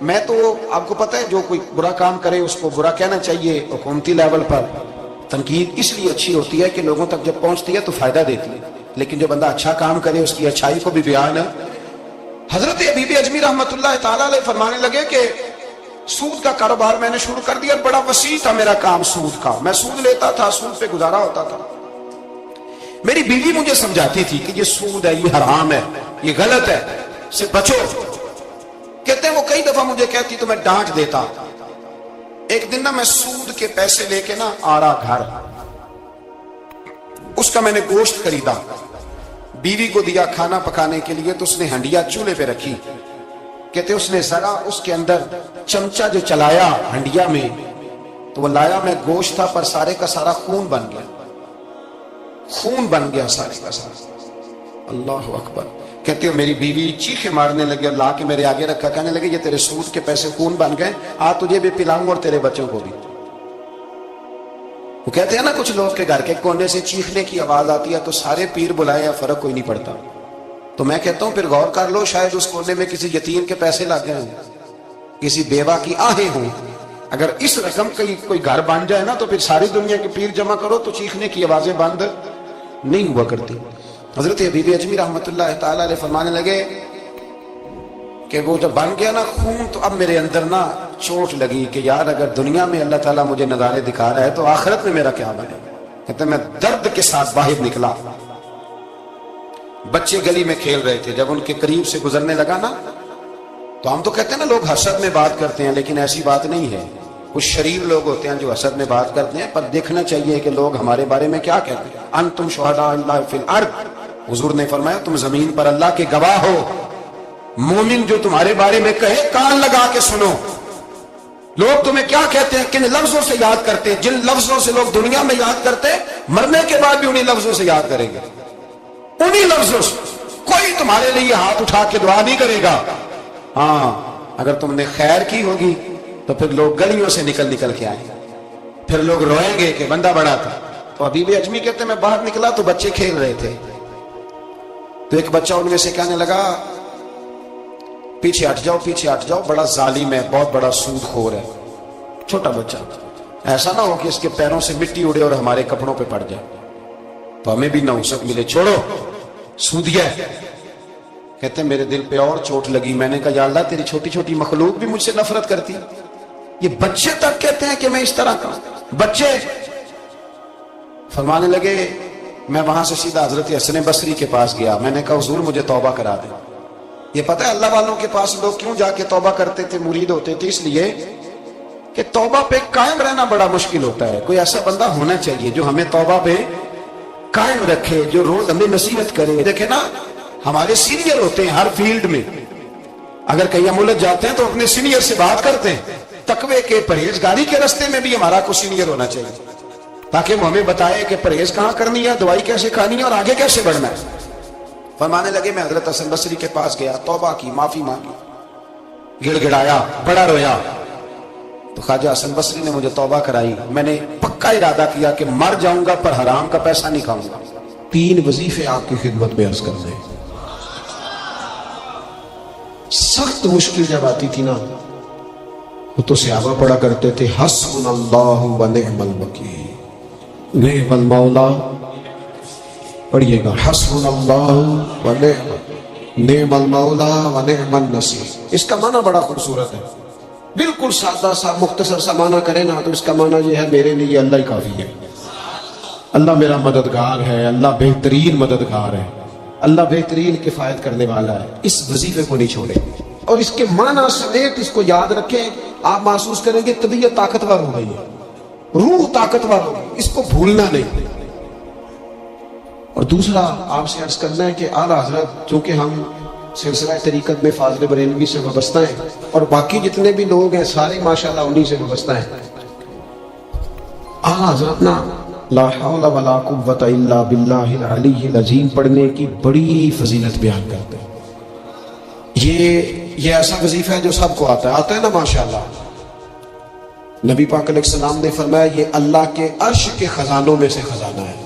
میں تو آپ کو پتہ ہے جو کوئی برا کام کرے اس کو برا کہنا چاہیے، حکومتی لیول پر تنقید اس لیے اچھی ہوتی ہے کہ لوگوں تک جب پہنچتی ہے تو فائدہ دیتی ہے، لیکن جو بندہ اچھا کام کرے اس کی اچھائی کو بھی بیان ہے۔ حضرت حبیب اجمی رحمۃ اللہ تعالیٰ علیہ فرمانے لگے کہ سود کا کاروبار میں نے شروع کر دیا، بڑا وسیع تھا میرا کام سود کا، میں سود لیتا تھا، سود پہ گزارا ہوتا تھا۔ میری بیوی مجھے سمجھاتی تھی کہ یہ سود ہے، یہ حرام ہے، یہ غلط ہے، سے بچو۔ کہتے ہیں وہ کئی دفعہ مجھے کہتی تو میں ڈانٹ دیتا۔ ایک دن نا میں سود کے پیسے لے کے نا آ رہا گھر، اس کا میں نے گوشت خریدا، بیوی کو دیا کھانا پکانے کے لیے تو اس نے ہنڈیا چولہے پہ رکھی۔ کہتے اس نے ذرا اس کے اندر چمچہ جو چلایا ہنڈیا میں تو وہ لایا میں گوشت تھا پر سارے کا سارا خون بن گیا، خون بن گیا سارے کا سارا۔ اللہ اکبر۔ کہتے ہو میری بیوی چیخے مارنے لگی اور لا کے میرے آگے رکھا، کہنے لگے یہ تیرے سود کے پیسے خون بن گئے، آ تجھے بھی پلاؤں اور تیرے بچوں کو بھی۔ وہ کہتے ہیں نا کچھ لوگ کے گھر کے کونے سے چیخنے کی آواز آتی ہے تو سارے پیر بلائے یا فرق کوئی نہیں پڑتا۔ تو میں کہتا ہوں پھر غور کر لو، شاید اس کونے میں کسی یتیم کے پیسے لگ گئے ہوں، کسی بیوہ کی آہیں ہوں۔ اگر اس رقم کا کوئی گھر بن جائے نا تو پھر ساری دنیا کے پیر جمع کرو تو چیخنے کی آوازیں بند نہیں ہوا کرتی۔ حضرت حبیب اجمی رحمت اللہ تعالی علیہ فرمانے لگے کہ وہ جب بن گیا نا خون تو اب میرے اندر نا چوٹ لگی کہ یار اگر دنیا میں اللہ تعالیٰ مجھے نظارے دکھا رہا ہے تو آخرت میں میرا کیا بنے۔ کہتے ہیں میں درد کے ساتھ باہر نکلا، بچے گلی میں کھیل رہے تھے، جب ان کے قریب سے گزرنے لگا نا تو ہم تو کہتے ہیں نا لوگ حسد میں بات کرتے ہیں، لیکن ایسی بات نہیں ہے۔ کچھ شریر لوگ ہوتے ہیں جو حسد میں بات کرتے ہیں، پر دیکھنا چاہیے کہ لوگ ہمارے بارے میں کیا کہتے ہیں۔ انتم شہداء اللہ فی الارض، حضور نے فرمایا تم زمین پر اللہ کے گواہ ہو۔ مومن جو تمہارے بارے میں کہے کان لگا کے سنو۔ لوگ تمہیں کیا کہتے ہیں، کن لفظوں سے یاد کرتے ہیں، جن لفظوں سے لوگ دنیا میں یاد کرتے ہیں مرنے کے بعد بھی انہی لفظوں سے یاد کریں گے، انہی لفظوں سے۔ کوئی تمہارے لیے ہاتھ اٹھا کے دعا نہیں کرے گا۔ ہاں اگر تم نے خیر کی ہوگی تو پھر لوگ گلیوں سے نکل کے آئیں گے، پھر لوگ روئیں گے کہ بندہ بڑا تھا۔ تو حبیب اجمی کہتے ہیں میں باہر نکلا تو بچے کھیل رہے تھے، تو ایک بچہ ان میں سے کہنے لگا پیچھے ہٹ جاؤ پیچھے ہٹ جاؤ، بڑا ظالم ہے، بہت بڑا سود خور ہے۔ چھوٹا بچہ، ایسا نہ ہو کہ اس کے پیروں سے مٹی اڑے اور ہمارے کپڑوں پہ پڑ جائے تو ہمیں بھی نحوست ملے، چھوڑو سودیا ہے۔ کہتے ہیں میرے دل پہ اور چوٹ لگی، میں نے کہا یا اللہ تیری چھوٹی چھوٹی مخلوق بھی مجھ سے نفرت کرتی، یہ بچے تک کہتے ہیں کہ میں اس طرح کا بچے۔ فرمانے لگے میں وہاں سے سیدھا حضرت حسن بصری کے پاس گیا، میں نے کہا حضور مجھے توبہ کرا دیں۔ یہ پتہ ہے اللہ والوں کے پاس لوگ کیوں جا کے توبہ کرتے تھے، مرید ہوتے تھے؟ اس لیے کہ توبہ پہ قائم رہنا بڑا مشکل ہوتا ہے۔ کوئی ایسا بندہ ہونا چاہیے جو ہمیں توبہ پہ قائم رکھے، جو روز ہمیں نصیحت کرے۔ دیکھیں نا ہمارے سینئر ہوتے ہیں ہر فیلڈ میں، اگر کہیں ہم الجھ جاتے ہیں تو اپنے سینئر سے بات کرتے ہیں۔ تقوی کے پرہیزگاری کے راستے میں بھی ہمارا کوئی سینئر ہونا چاہیے تاکہ وہ ہمیں بتائے کہ پرہیز کہاں کرنی ہے، دوائی کیسے کھانی ہے اور آگے کیسے بڑھنا ہے۔ فرمانے لگے میں حضرت حسن بصری کے پاس گیا، توبہ کی، معافی مانگی، گڑ گڑایا، بڑا رویا، تو خواجہ حسن بصری نے مجھے توبہ کرائی۔ میں نے پکا ارادہ کیا کہ مر جاؤں گا پر حرام کا پیسہ نہیں کھاؤں گا۔ 3 وظیفے آپ کی خدمت میں عرض کرنے۔ سخت مشکل جب آتی تھی نا وہ تو صحابہ پڑھا کرتے تھے حسبنا اللہ و نعم الوکیل، نعم المولا، پڑھیے گا حسبنا اللہ و نعم المولا و نعم النصیر۔ اس کا معنی بڑا خوبصورت ہے، بالکل سادہ سا مختصر سا معنی کرے نا تو اس کا معنی یہ ہے میرے لیے اللہ ہی کافی ہے، اللہ میرا مددگار ہے، اللہ بہترین مددگار ہے، اللہ بہترین کفایت کرنے والا ہے۔ اس وظیفے کو نہیں چھوڑے اور اس کے معنی سمیت اس کو یاد رکھیں۔ آپ محسوس کریں گے طبیعت طاقتور ہو گئی ہے، روح طاقتور ہو گئی، اس کو بھولنا نہیں۔ اور دوسرا آپ سے عرض کرنا ہے کہ اعلیٰ حضرت چونکہ ہم سلسلہ طریقت میں فاضل بریلوی سے وابستہ ہیں اور باقی جتنے بھی لوگ ہیں سارے ماشاءاللہ انہی سے وابستہ ہیں، اعلیٰ حضرت نا لا حول ولا قوت الا باللہ العلی العظیم پڑھنے کی بڑی فضیلت بیان کرتے ہیں۔ یہ ایسا وظیفہ ہے جو سب کو آتا ہے نا ماشاءاللہ۔ نبی پاک علیہ السلام نے فرمایا یہ اللہ کے عرش کے خزانوں میں سے خزانہ ہے۔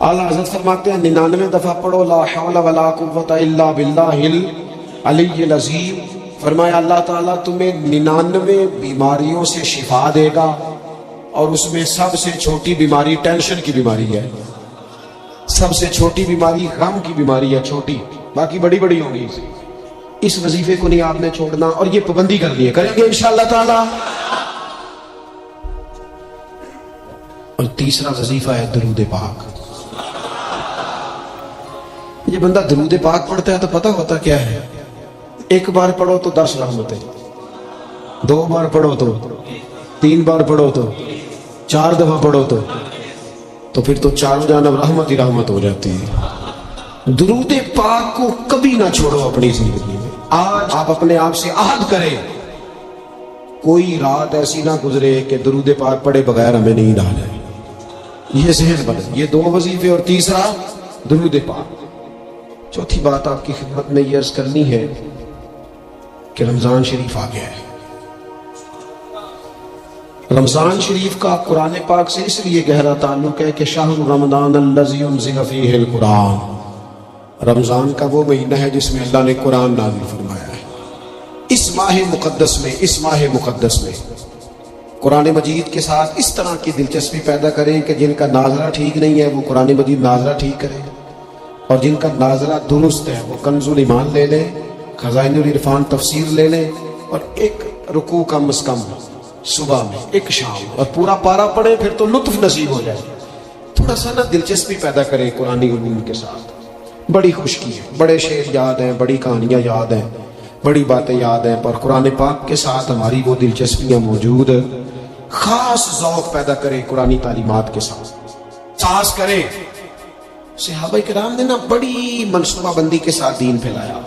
اعلیٰ حضرت فرماتے ہیں 99 دفعہ پڑھو لا حول ولا قوت الا باللہ العلی العظیم، فرمایا اللہ تعالیٰ تمہیں 99 بیماریوں سے شفا دے گا، اور اس میں سب سے چھوٹی بیماری ٹینشن کی بیماری ہے، سب سے چھوٹی بیماری غم کی بیماری ہے، چھوٹی، باقی بڑی بڑی ہوں گی۔ اس وظیفے کو نہیں آپ نے چھوڑنا اور یہ پابندی کرنی ہے، کریں گے انشاءاللہ تعالی۔ اور تیسرا وظیفہ ہے درود پاک۔ یہ بندہ درود پاک پڑھتا ہے تو پتہ ہوتا کیا ہے، ایک بار پڑھو تو 10 رحمتیں، 2 بار پڑھو تو 3 بار پڑھو تو 4 دفعہ پڑھو تو پھر تو چاروں جانب رحمت ہی رحمت ہو جاتی ہے۔ درود پاک کو کبھی نہ چھوڑو اپنی زندگی میں۔ آج آپ اپنے آپ سے عہد کریں کوئی رات ایسی نہ گزرے کہ درود پاک پڑھے بغیر ہمیں نیند آ جائے۔ یہ ذہن بنے، یہ 2 وظیفے اور تیسرا درود پاک۔ چوتھی بات آپ کی خدمت میں یہ عرض کرنی ہے کہ رمضان شریف آ گیا ہے۔ رمضان شریف کا قرآن پاک سے اس لیے گہرا تعلق ہے کہ شہر رمضان الذی انزل فیہ القرآن، رمضان کا وہ مہینہ ہے جس میں اللہ نے قرآن نازل فرمایا ہے۔ اس ماہ مقدس میں قرآن مجید کے ساتھ اس طرح کی دلچسپی پیدا کریں کہ جن کا ناظرہ ٹھیک نہیں ہے وہ قرآن مجید ناظرہ ٹھیک کریں، اور جن کا ناظرہ درست ہے وہ کنز الایمان لے لیں، خزائن العرفان تفسیر لے لیں، اور ایک رکوع کم از کم صبح میں، ایک شام، اور پورا پارا پڑھیں، پھر تو لطف نصیب ہو جائے۔ تھوڑا سا نا دلچسپی پیدا کریں قرآن علوم کے ساتھ۔ بڑی خوشکی ہے، بڑے شعر یاد ہیں، بڑی کہانیاں یاد ہیں، بڑی باتیں یاد ہیں، پر قرآن پاک کے ساتھ ہماری وہ دلچسپیاں موجود۔ خاص ذوق پیدا کریں قرآنی تعلیمات کے ساتھ، ساز کریں۔ صحابہ کرام نے نا بڑی منصوبہ بندی کے ساتھ دین پھیلایا،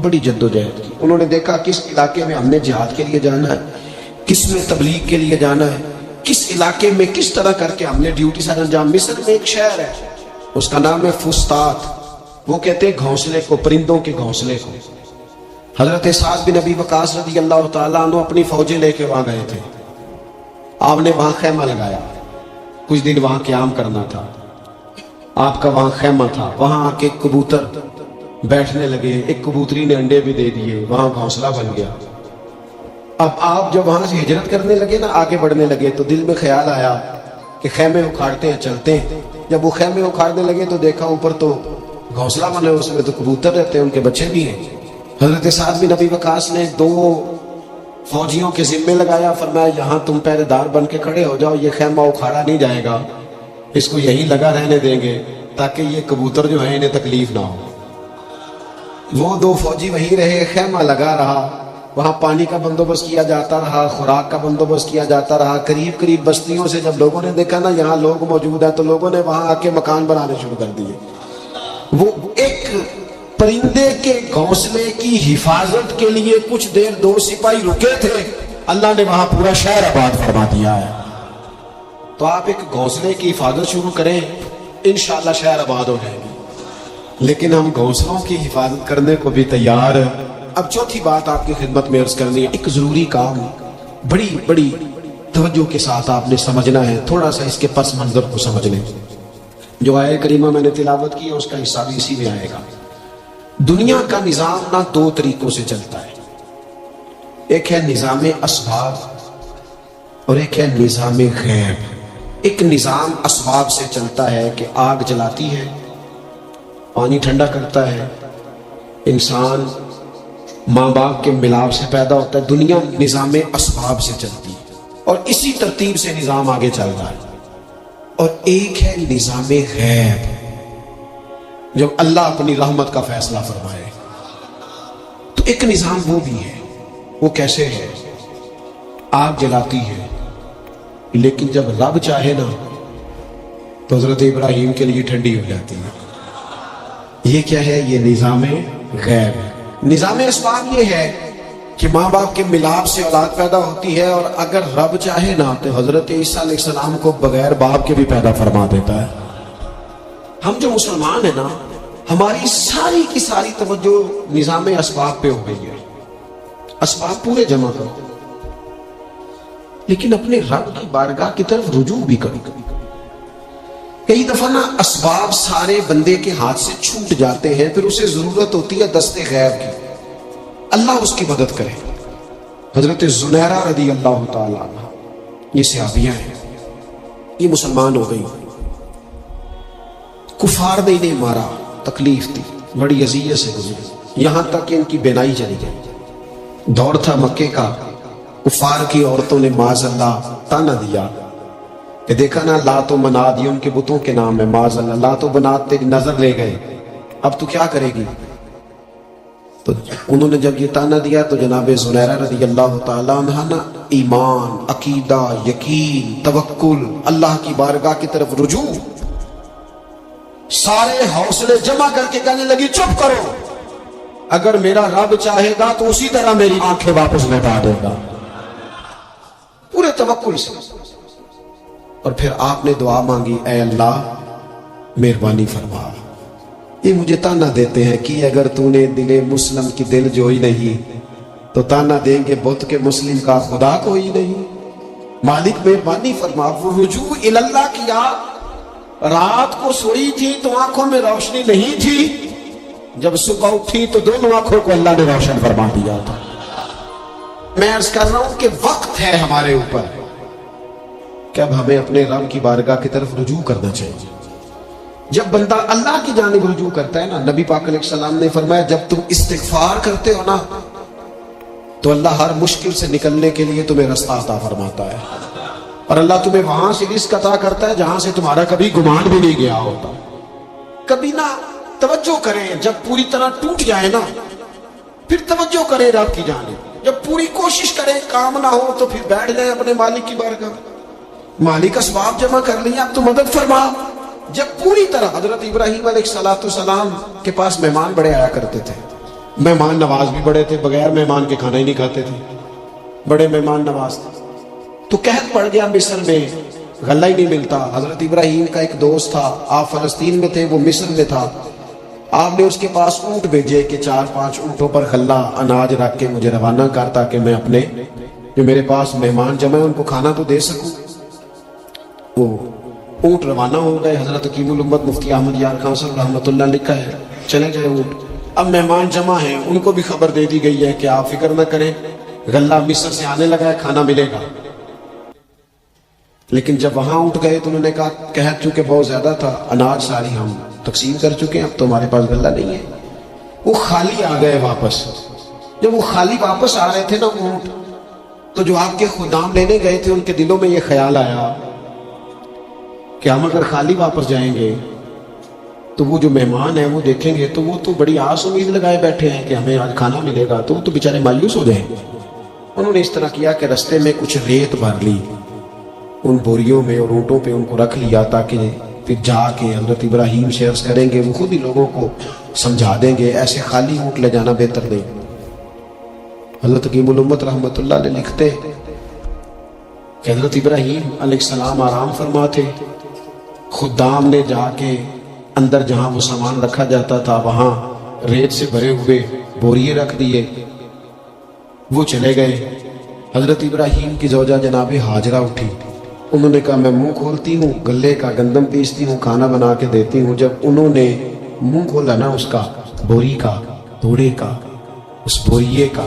بڑی جد و جہد کی۔ انہوں نے دیکھا کس علاقے میں ہم نے جہاد کے لیے جانا ہے، کس میں تبلیغ کے لیے جانا ہے، کس علاقے میں کس طرح کر کے ہم نے ڈیوٹی سر انجام۔ مصر میں ایک شہر ہے، اس کا نام ہے فسطاط، وہ کہتے ہیں گھونسلے کو، پرندوں کے گھونسلے کو۔ حضرت سعد بن ابی وقاص رضی اللہ تعالیٰ عنہ اپنی فوجیں لے کے وہاں گئے تھے۔ آپ نے وہاں خیمہ لگایا، کچھ دن وہاں قیام کرنا تھا، آپ کا وہاں خیمہ تھا۔ وہاں آ کے کبوتر بیٹھنے لگے، ایک کبوتری نے انڈے بھی دے دیے، وہاں گھونسلہ بن گیا۔ اب آپ جب وہاں سے ہجرت کرنے لگے نا، آگے بڑھنے لگے، تو دل میں خیال آیا کہ خیمے اکھاڑتے ہیں، چلتے ہیں۔ جب وہ خیمے اکھاڑنے لگے تو دیکھا اوپر تو گھونسلہ بنے، اس میں تو کبوتر رہتے ہیں، ان کے بچے بھی ہیں۔ حضرت سعد بن ابی وقاص نے 2 فوجیوں کے ذمے لگایا، فرمایا یہاں تم پہرے دار بن کے کھڑے ہو جاؤ، یہ خیمہ اکھاڑا نہیں جائے گا، اس کو یہیں لگا رہنے دیں گے تاکہ یہ کبوتر جو ہیں انہیں تکلیف نہ ہو۔ وہ 2 فوجی وہیں رہے، خیمہ لگا رہا، وہاں پانی کا بندوبست کیا جاتا رہا، خوراک کا بندوبست کیا جاتا رہا۔ قریب بستیوں سے جب لوگوں نے دیکھا نا یہاں لوگ موجود ہیں، تو لوگوں نے وہاں آ کے مکان بنانے شروع کر دیے۔ وہ ایک پرندے کے گھونسلے کی حفاظت کے لیے کچھ دیر 2 سپاہی رکے تھے، اللہ نے وہاں پورا شہر آباد فرما دیا ہے۔ تو آپ ایک گھونسلے کی حفاظت شروع کریں، انشاءاللہ شہر آباد ہو جائے گی۔ لیکن ہم گھونسلوں کی حفاظت کرنے کو بھی تیار ہیں۔ اب چوتھی بات آپ کی خدمت میں عرض کرنی ہے، ایک ضروری کام بڑی توجہ کے ساتھ آپ نے سمجھنا ہے، تھوڑا سا اس کے پس منظر کو سمجھ لیں۔ جو آیہ کریمہ میں نے تلاوت کی ہے اس کا حصہ بھی اسی میں آئے گا۔ دنیا کا نظام نہ 2 طریقوں سے چلتا ہے، ایک ہے نظام اسباب اور ایک ہے نظام غیب۔ ایک نظام اسباب سے چلتا ہے کہ آگ جلاتی ہے، پانی ٹھنڈا کرتا ہے، انسان ماں باپ کے ملاپ سے پیدا ہوتا ہے۔ دنیا نظام اسباب سے چلتی ہے اور اسی ترتیب سے نظام آگے چل رہا ہے۔ اور ایک ہے نظام غیب، جب اللہ اپنی رحمت کا فیصلہ فرمائے۔ تو ایک نظام وہ بھی ہے، وہ کیسے ہے؟ آگ جلاتی ہے، لیکن جب رب چاہے نا تو حضرت ابراہیم کے لیے ٹھنڈی ہو جاتی ہے۔ یہ کیا ہے؟ یہ نظام غیب ہے۔ نظام اسباب یہ ہے کہ ماں باپ کے ملاپ سے اولاد پیدا ہوتی ہے، اور اگر رب چاہے نا تو حضرت عیسیٰ علیہ السلام کو بغیر باپ کے بھی پیدا فرما دیتا ہے۔ ہم جو مسلمان ہیں نا، ہماری ساری کی ساری توجہ نظام اسباب پہ ہو گئی ہے۔ اسباب پورے جمع کرو، لیکن اپنے رب کی بارگاہ کی طرف رجوع بھی کرو۔ کئی دفعہ نا اسباب سارے بندے کے ہاتھ سے چھوٹ جاتے ہیں، پھر اسے ضرورت ہوتی ہے دست غیب کی، اللہ اس کی مدد کرے۔ حضرت زنیرہ رضی اللہ تعالیٰ عنہ، یہ صحابیہ ہیں، یہ مسلمان ہو گئی، کفار نے انہیں مارا، تکلیف تھی، بڑی اذیت سے گزری، یہاں تک کہ ان کی بینائی چلی گئی۔ دور تھا مکے کا، کفار کی عورتوں نے معاذ اللہ تانا دیا کہ دیکھا نا لات و منات، یہ ان کے بتوں کے نام ہے، معاذ اللہ، لات و منات تیری نظر لے گئے، اب تو کیا کرے گی؟ تو انہوں نے جب یہ تانا دیا تو جناب زنیرہ رضی اللہ تعالیٰ عنہ نا ایمان، عقیدہ، یقین، توکل، اللہ کی بارگاہ کی طرف رجوع، سارے حوصلے جمع کر کے کہنے لگی چپ کرو، اگر میرا رب چاہے گا تو اسی طرح میری آنکھیں واپس لوٹا دے گا، پورے توکل سے۔ اور پھر آپ نے دعا مانگی، اے اللہ مہربانی فرما، یہ مجھے تانا دیتے ہیں کہ اگر تو نے دل مسلم کی دل جوئی نہیں تو تانا دیں گے بت کے مسلم کا خدا کوئی نہیں۔ مالک مہربانی فرما، وہ رجوع اللہ کیا، رات کو سوئی تھی تو آنکھوں میں روشنی نہیں تھی، جب صبح اٹھی تو دونوں آنکھوں کو اللہ نے روشن فرما دیا تھا۔ میں عرض کر رہا ہوں کہ وقت ہے ہمارے اوپر کہ اب ہمیں اپنے رب کی بارگاہ کی طرف رجوع کرنا چاہیے۔ جب بندہ اللہ کی جانب رجوع کرتا ہے نا، نبی پاک علیہ السلام نے فرمایا جب تم استغفار کرتے ہو نا تو اللہ ہر مشکل سے نکلنے کے لیے تمہیں رستہ عطا فرماتا ہے، اور اللہ تمہیں وہاں سے رزق عطا کرتا ہے جہاں سے تمہارا کبھی گمان بھی نہیں گیا ہوتا۔ کبھی نہ توجہ کریں، جب پوری طرح ٹوٹ جائے نا پھر توجہ کریں رب کی جانب، جب پوری کوشش کریں کام نہ ہو تو پھر بیٹھ جائیں اپنے مالک کی بارگاہ، مالک اسباب جمع کر لیں اب تو مدد فرما۔ جب پوری طرح حضرت ابراہیم علیہ السلام کے پاس مہمان بڑے آیا کرتے تھے، مہمان نواز بھی بڑے تھے، بغیر مہمان کے کھانا ہی نہیں کھاتے تھے، بڑے مہمان نواز تھے۔ تو قحط پڑ گیا مصر میں، غلہ ہی نہیں ملتا۔ حضرت ابراہیم کا ایک دوست تھا، آپ فلسطین میں تھے، وہ مصر میں تھا۔ آپ نے اس کے پاس اونٹ بھیجے کہ 4-5 اونٹوں پر غلہ اناج رکھ کے مجھے روانہ کر تاکہ میں اپنے جو میرے پاس مہمان جمع ہیں ان کو کھانا تو دے سکوں۔ وہ اونٹ روانہ ہو گئے۔ حضرت حکیم الامت مفتی احمد یار خان صاحب رحمۃ اللہ لکھا ہے چلے گئے اونٹ۔ اب مہمان جمع ہیں، ان کو بھی خبر دے دی گئی ہے کہ آپ فکر نہ کریں، غلہ مصر سے آنے لگا ہے، کھانا ملے گا۔ لیکن جب وہاں اٹھ گئے تو انہوں نے کہا قحط چونکہ بہت زیادہ تھا، اناج ساری ہم تقسیم کر چکے ہیں، اب تو ہمارے پاس غلہ نہیں ہے۔ وہ خالی آ گئے واپس۔ جب وہ خالی واپس آ رہے تھے نا اونٹ، تو جو آپ کے خدام لینے گئے تھے ان کے دلوں میں یہ خیال آیا کہ ہم اگر خالی واپس جائیں گے تو وہ جو مہمان ہیں وہ دیکھیں گے تو وہ تو بڑی آس امید لگائے بیٹھے ہیں کہ ہمیں آج کھانا ملے گا، تو وہ تو بیچارے مایوس ہو جائیں گے۔ انہوں نے اس طرح کیا کہ رستے میں کچھ ریت بھر لی ان بوریوں میں اور اونٹوں پہ ان کو رکھ لیا تاکہ پھر جا کے حضرت ابراہیم سے عرض کریں گے، وہ خود ہی لوگوں کو سمجھا دیں گے، ایسے خالی اونٹ لے جانا بہتر نہیں۔ حضرت حکیم الامت رحمۃ اللہ علیہ لکھتے کہ حضرت ابراہیم علیہ السلام آرام فرما تھے، خدام نے جا کے اندر جہاں وہ سامان رکھا جاتا تھا وہاں ریت سے بھرے ہوئے بوریے رکھ دیے، وہ چلے گئے۔ حضرت ابراہیم کی زوجہ جناب ہاجرہ اٹھی، انہوں نے کہا میں منہ کھولتی ہوں، گلے کا گندم پیستی ہوں، کھانا بنا کے دیتی ہوں۔ جب انہوں نے منہ کھولا نا اس کا، بوری کا، توڑے کا، اس بوریے کا،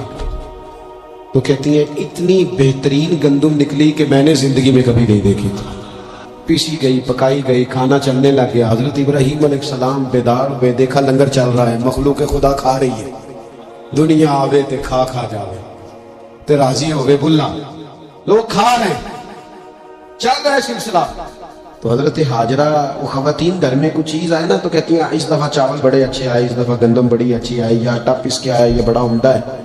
تو کہتی ہیں اتنی بہترین گندم نکلی کہ میں نے زندگی میں کبھی نہیں دیکھی تھی۔ پیسی گئی، پکائی گئی، کھانا چلنے لگ گیا۔ حضرت ابراہیم علیہ السلام بیدار ہوئے، دیکھا لنگر چل رہا ہے، مخلوق خدا کھا رہی ہے، دنیا آوے تے کھا جاوے تے راضی ہوئے بلا، لوگ کھا رہے ہیں، چل رہا ہے سلسلہ۔ تو حضرت حاجرہ وہ خواتین گھر میں کچھ چیز آئے نا تو کہتی ہیں اس دفعہ چاول بڑے اچھے آئے، اس دفعہ گندم بڑی اچھی آئی، یا آٹا پس کے آیا، یہ بڑا عمدہ ہے۔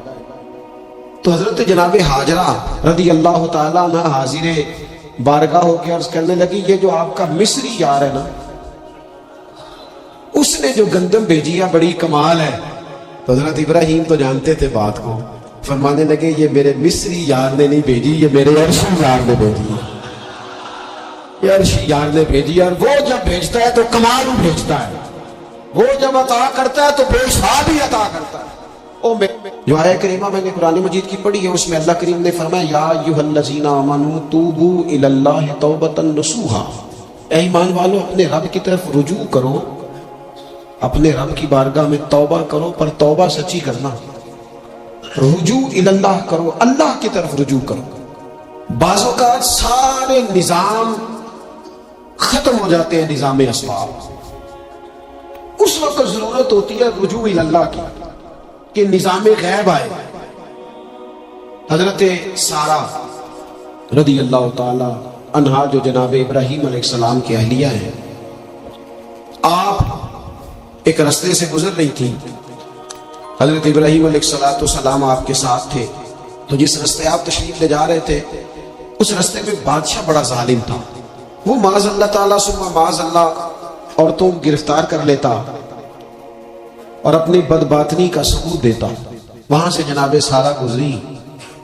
تو حضرت جناب حاجرہ رضی اللہ تعالیٰ عنہ حاضر بارگاہ ہو کے عرض کرنے لگی یہ جو آپ کا مصری یار ہے نا اس نے جو گندم بھیجی ہے بڑی کمال ہے۔ تو حضرت ابراہیم تو جانتے تھے بات کو، فرمانے لگے یہ میرے مصری یار نے نہیں بھیجی، یہ میرے عرشی یار نے بھیجی ہے، یہ عرشی یار نے بھیجی ہے۔ اور وہ جب بھیجتا ہے تو کمال بھیجتا ہے، وہ جب عطا کرتا ہے تو بے حساب ہی عطا کرتا ہے۔ جو آیہ کریمہ میں نے قرآن مجید کی پڑھی ہے اس میں اللہ کریم نے فرمایا یا ایھا الذین آمنوا توبوا الی اللہ توبۃ نصوحا، اے ایمان والو اپنے رب کی طرف رجوع کرو، اپنے رب کی بارگاہ میں توبہ کرو، پر توبہ سچی کرنا، رجوع الی اللہ کرو، اللہ کی طرف رجوع کرو۔ بعض اوقات سارے نظام ختم ہو جاتے ہیں، نظام اسباب، اس وقت ضرورت ہوتی ہے رجوع الی اللہ کی کہ نظام غیب آئے۔ حضرت سارہ رضی اللہ تعالی عنہا جو جناب ابراہیم علیہ السلام کی اہلیہ ہیں، آپ ایک رستے سے گزر رہی تھی، حضرت ابراہیم علیہ السلام آپ کے ساتھ تھے، تو جس رستے آپ تشریف لے جا رہے تھے اس رستے میں بادشاہ بڑا ظالم تھا، وہ معاذ اللہ تعالیٰ ثم معاذ اللہ عورتوں کو گرفتار کر لیتا اور اپنی بدباطنی کا ثبوت دیتا۔ وہاں سے جناب سارہ گزری،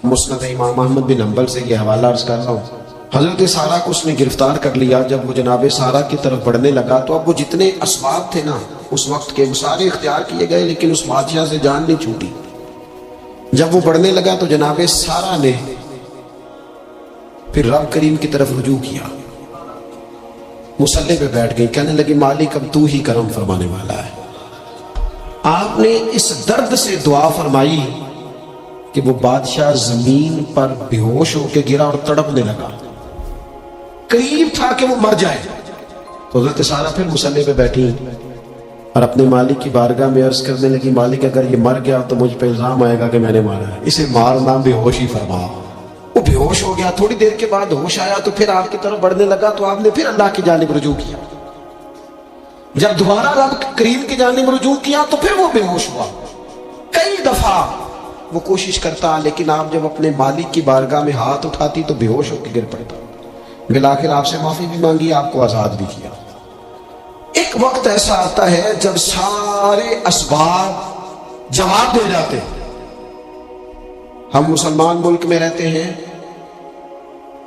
مسند امام احمد بن حنبل سے یہ حوالہ عرض کر رہا ہوں۔ حضرت سارہ کو اس نے گرفتار کر لیا، جب وہ جناب سارہ کی طرف بڑھنے لگا تو اب وہ جتنے اسباب تھے نا اس وقت کے سارے اختیار کیے گئے لیکن اس بادشاہ سے جان نہیں چھوٹی. جب وہ بڑھنے لگا تو جناب سارا نے پھر رب کریم کی طرف رجوع کیا, مصلی پہ بیٹھ گئی, کہنے لگی مالک اب تو ہی کرم فرمانے والا ہے. آپ نے اس درد سے دعا فرمائی کہ وہ بادشاہ زمین پر بے ہوش ہو کے گرا اور تڑپنے لگا, قریب تھا کہ وہ مر جائے. تو حضرت سارہ پھر مصلی پہ بیٹھی اور اپنے مالک کی بارگاہ میں عرض کرنے لگی مالک اگر یہ مر گیا تو مجھ پہ الزام آئے گا کہ میں نے مارا ہے, اسے مارنا بے ہوش ہی فرما. وہ بے ہوش ہو گیا, تھوڑی دیر کے بعد ہوش آیا تو پھر آپ کی طرف بڑھنے لگا تو آپ نے پھر اللہ کی جانب رجوع کیا. جب دوبارہ رب کریم کی جانب رجوع کیا تو پھر وہ بے ہوش ہوا. کئی دفعہ وہ کوشش کرتا لیکن آپ جب اپنے مالک کی بارگاہ میں ہاتھ اٹھاتی تو بے ہوش ہو کے گر پڑتا. بالآخر آپ سے معافی بھی مانگی, آپ کو آزاد بھی کیا. ایک وقت ایسا آتا ہے جب سارے اسباب جواب دے جاتے ہیں. ہم مسلمان ملک میں رہتے ہیں,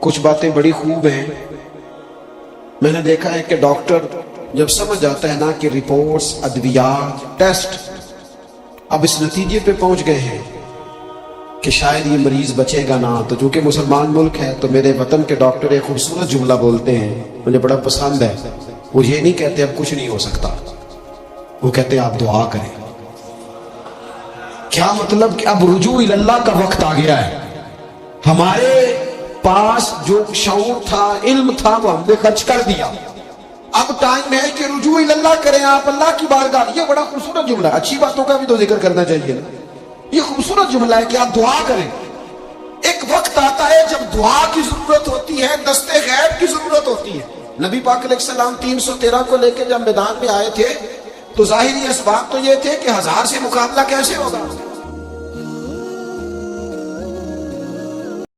کچھ باتیں بڑی خوب ہیں. میں نے دیکھا ہے کہ ڈاکٹر جب سمجھ آتا ہے نا کہ رپورٹس, ادویات, ٹیسٹ اب اس نتیجے پہ پہنچ گئے ہیں کہ شاید یہ مریض بچے گا نہ, تو چونکہ مسلمان ملک ہے تو میرے وطن کے ڈاکٹر ایک خوبصورت جملہ بولتے ہیں, مجھے بڑا پسند ہے. وہ یہ نہیں کہتے اب کچھ نہیں ہو سکتا, وہ کہتے ہیں آپ دعا کریں. کیا مطلب کہ اب رجوع اللہ کا وقت آ گیا ہے. ہمارے پاس جو شعور تھا, علم تھا, وہ ہم نے خرچ کر دیا. اب ٹائم ہے کہ رجوع اللہ کریں آپ اللہ کی بارگاہ. یہ بڑا خوبصورت جملہ ہے, اچھی باتوں کا بھی تو ذکر کرنا چاہیے نا. یہ خوبصورت جملہ ہے کہ آپ دعا کریں. ایک وقت آتا ہے جب دعا کی ضرورت ہوتی ہے, دستے غیب کی ضرورت ہوتی ہے. نبی پاک علیہ السلام 313 کو لے کے جب میدان میں آئے تھے تو ظاہری اسباب تو یہ تھے کہ 1000 سے مقابلہ کیسے ہوگا.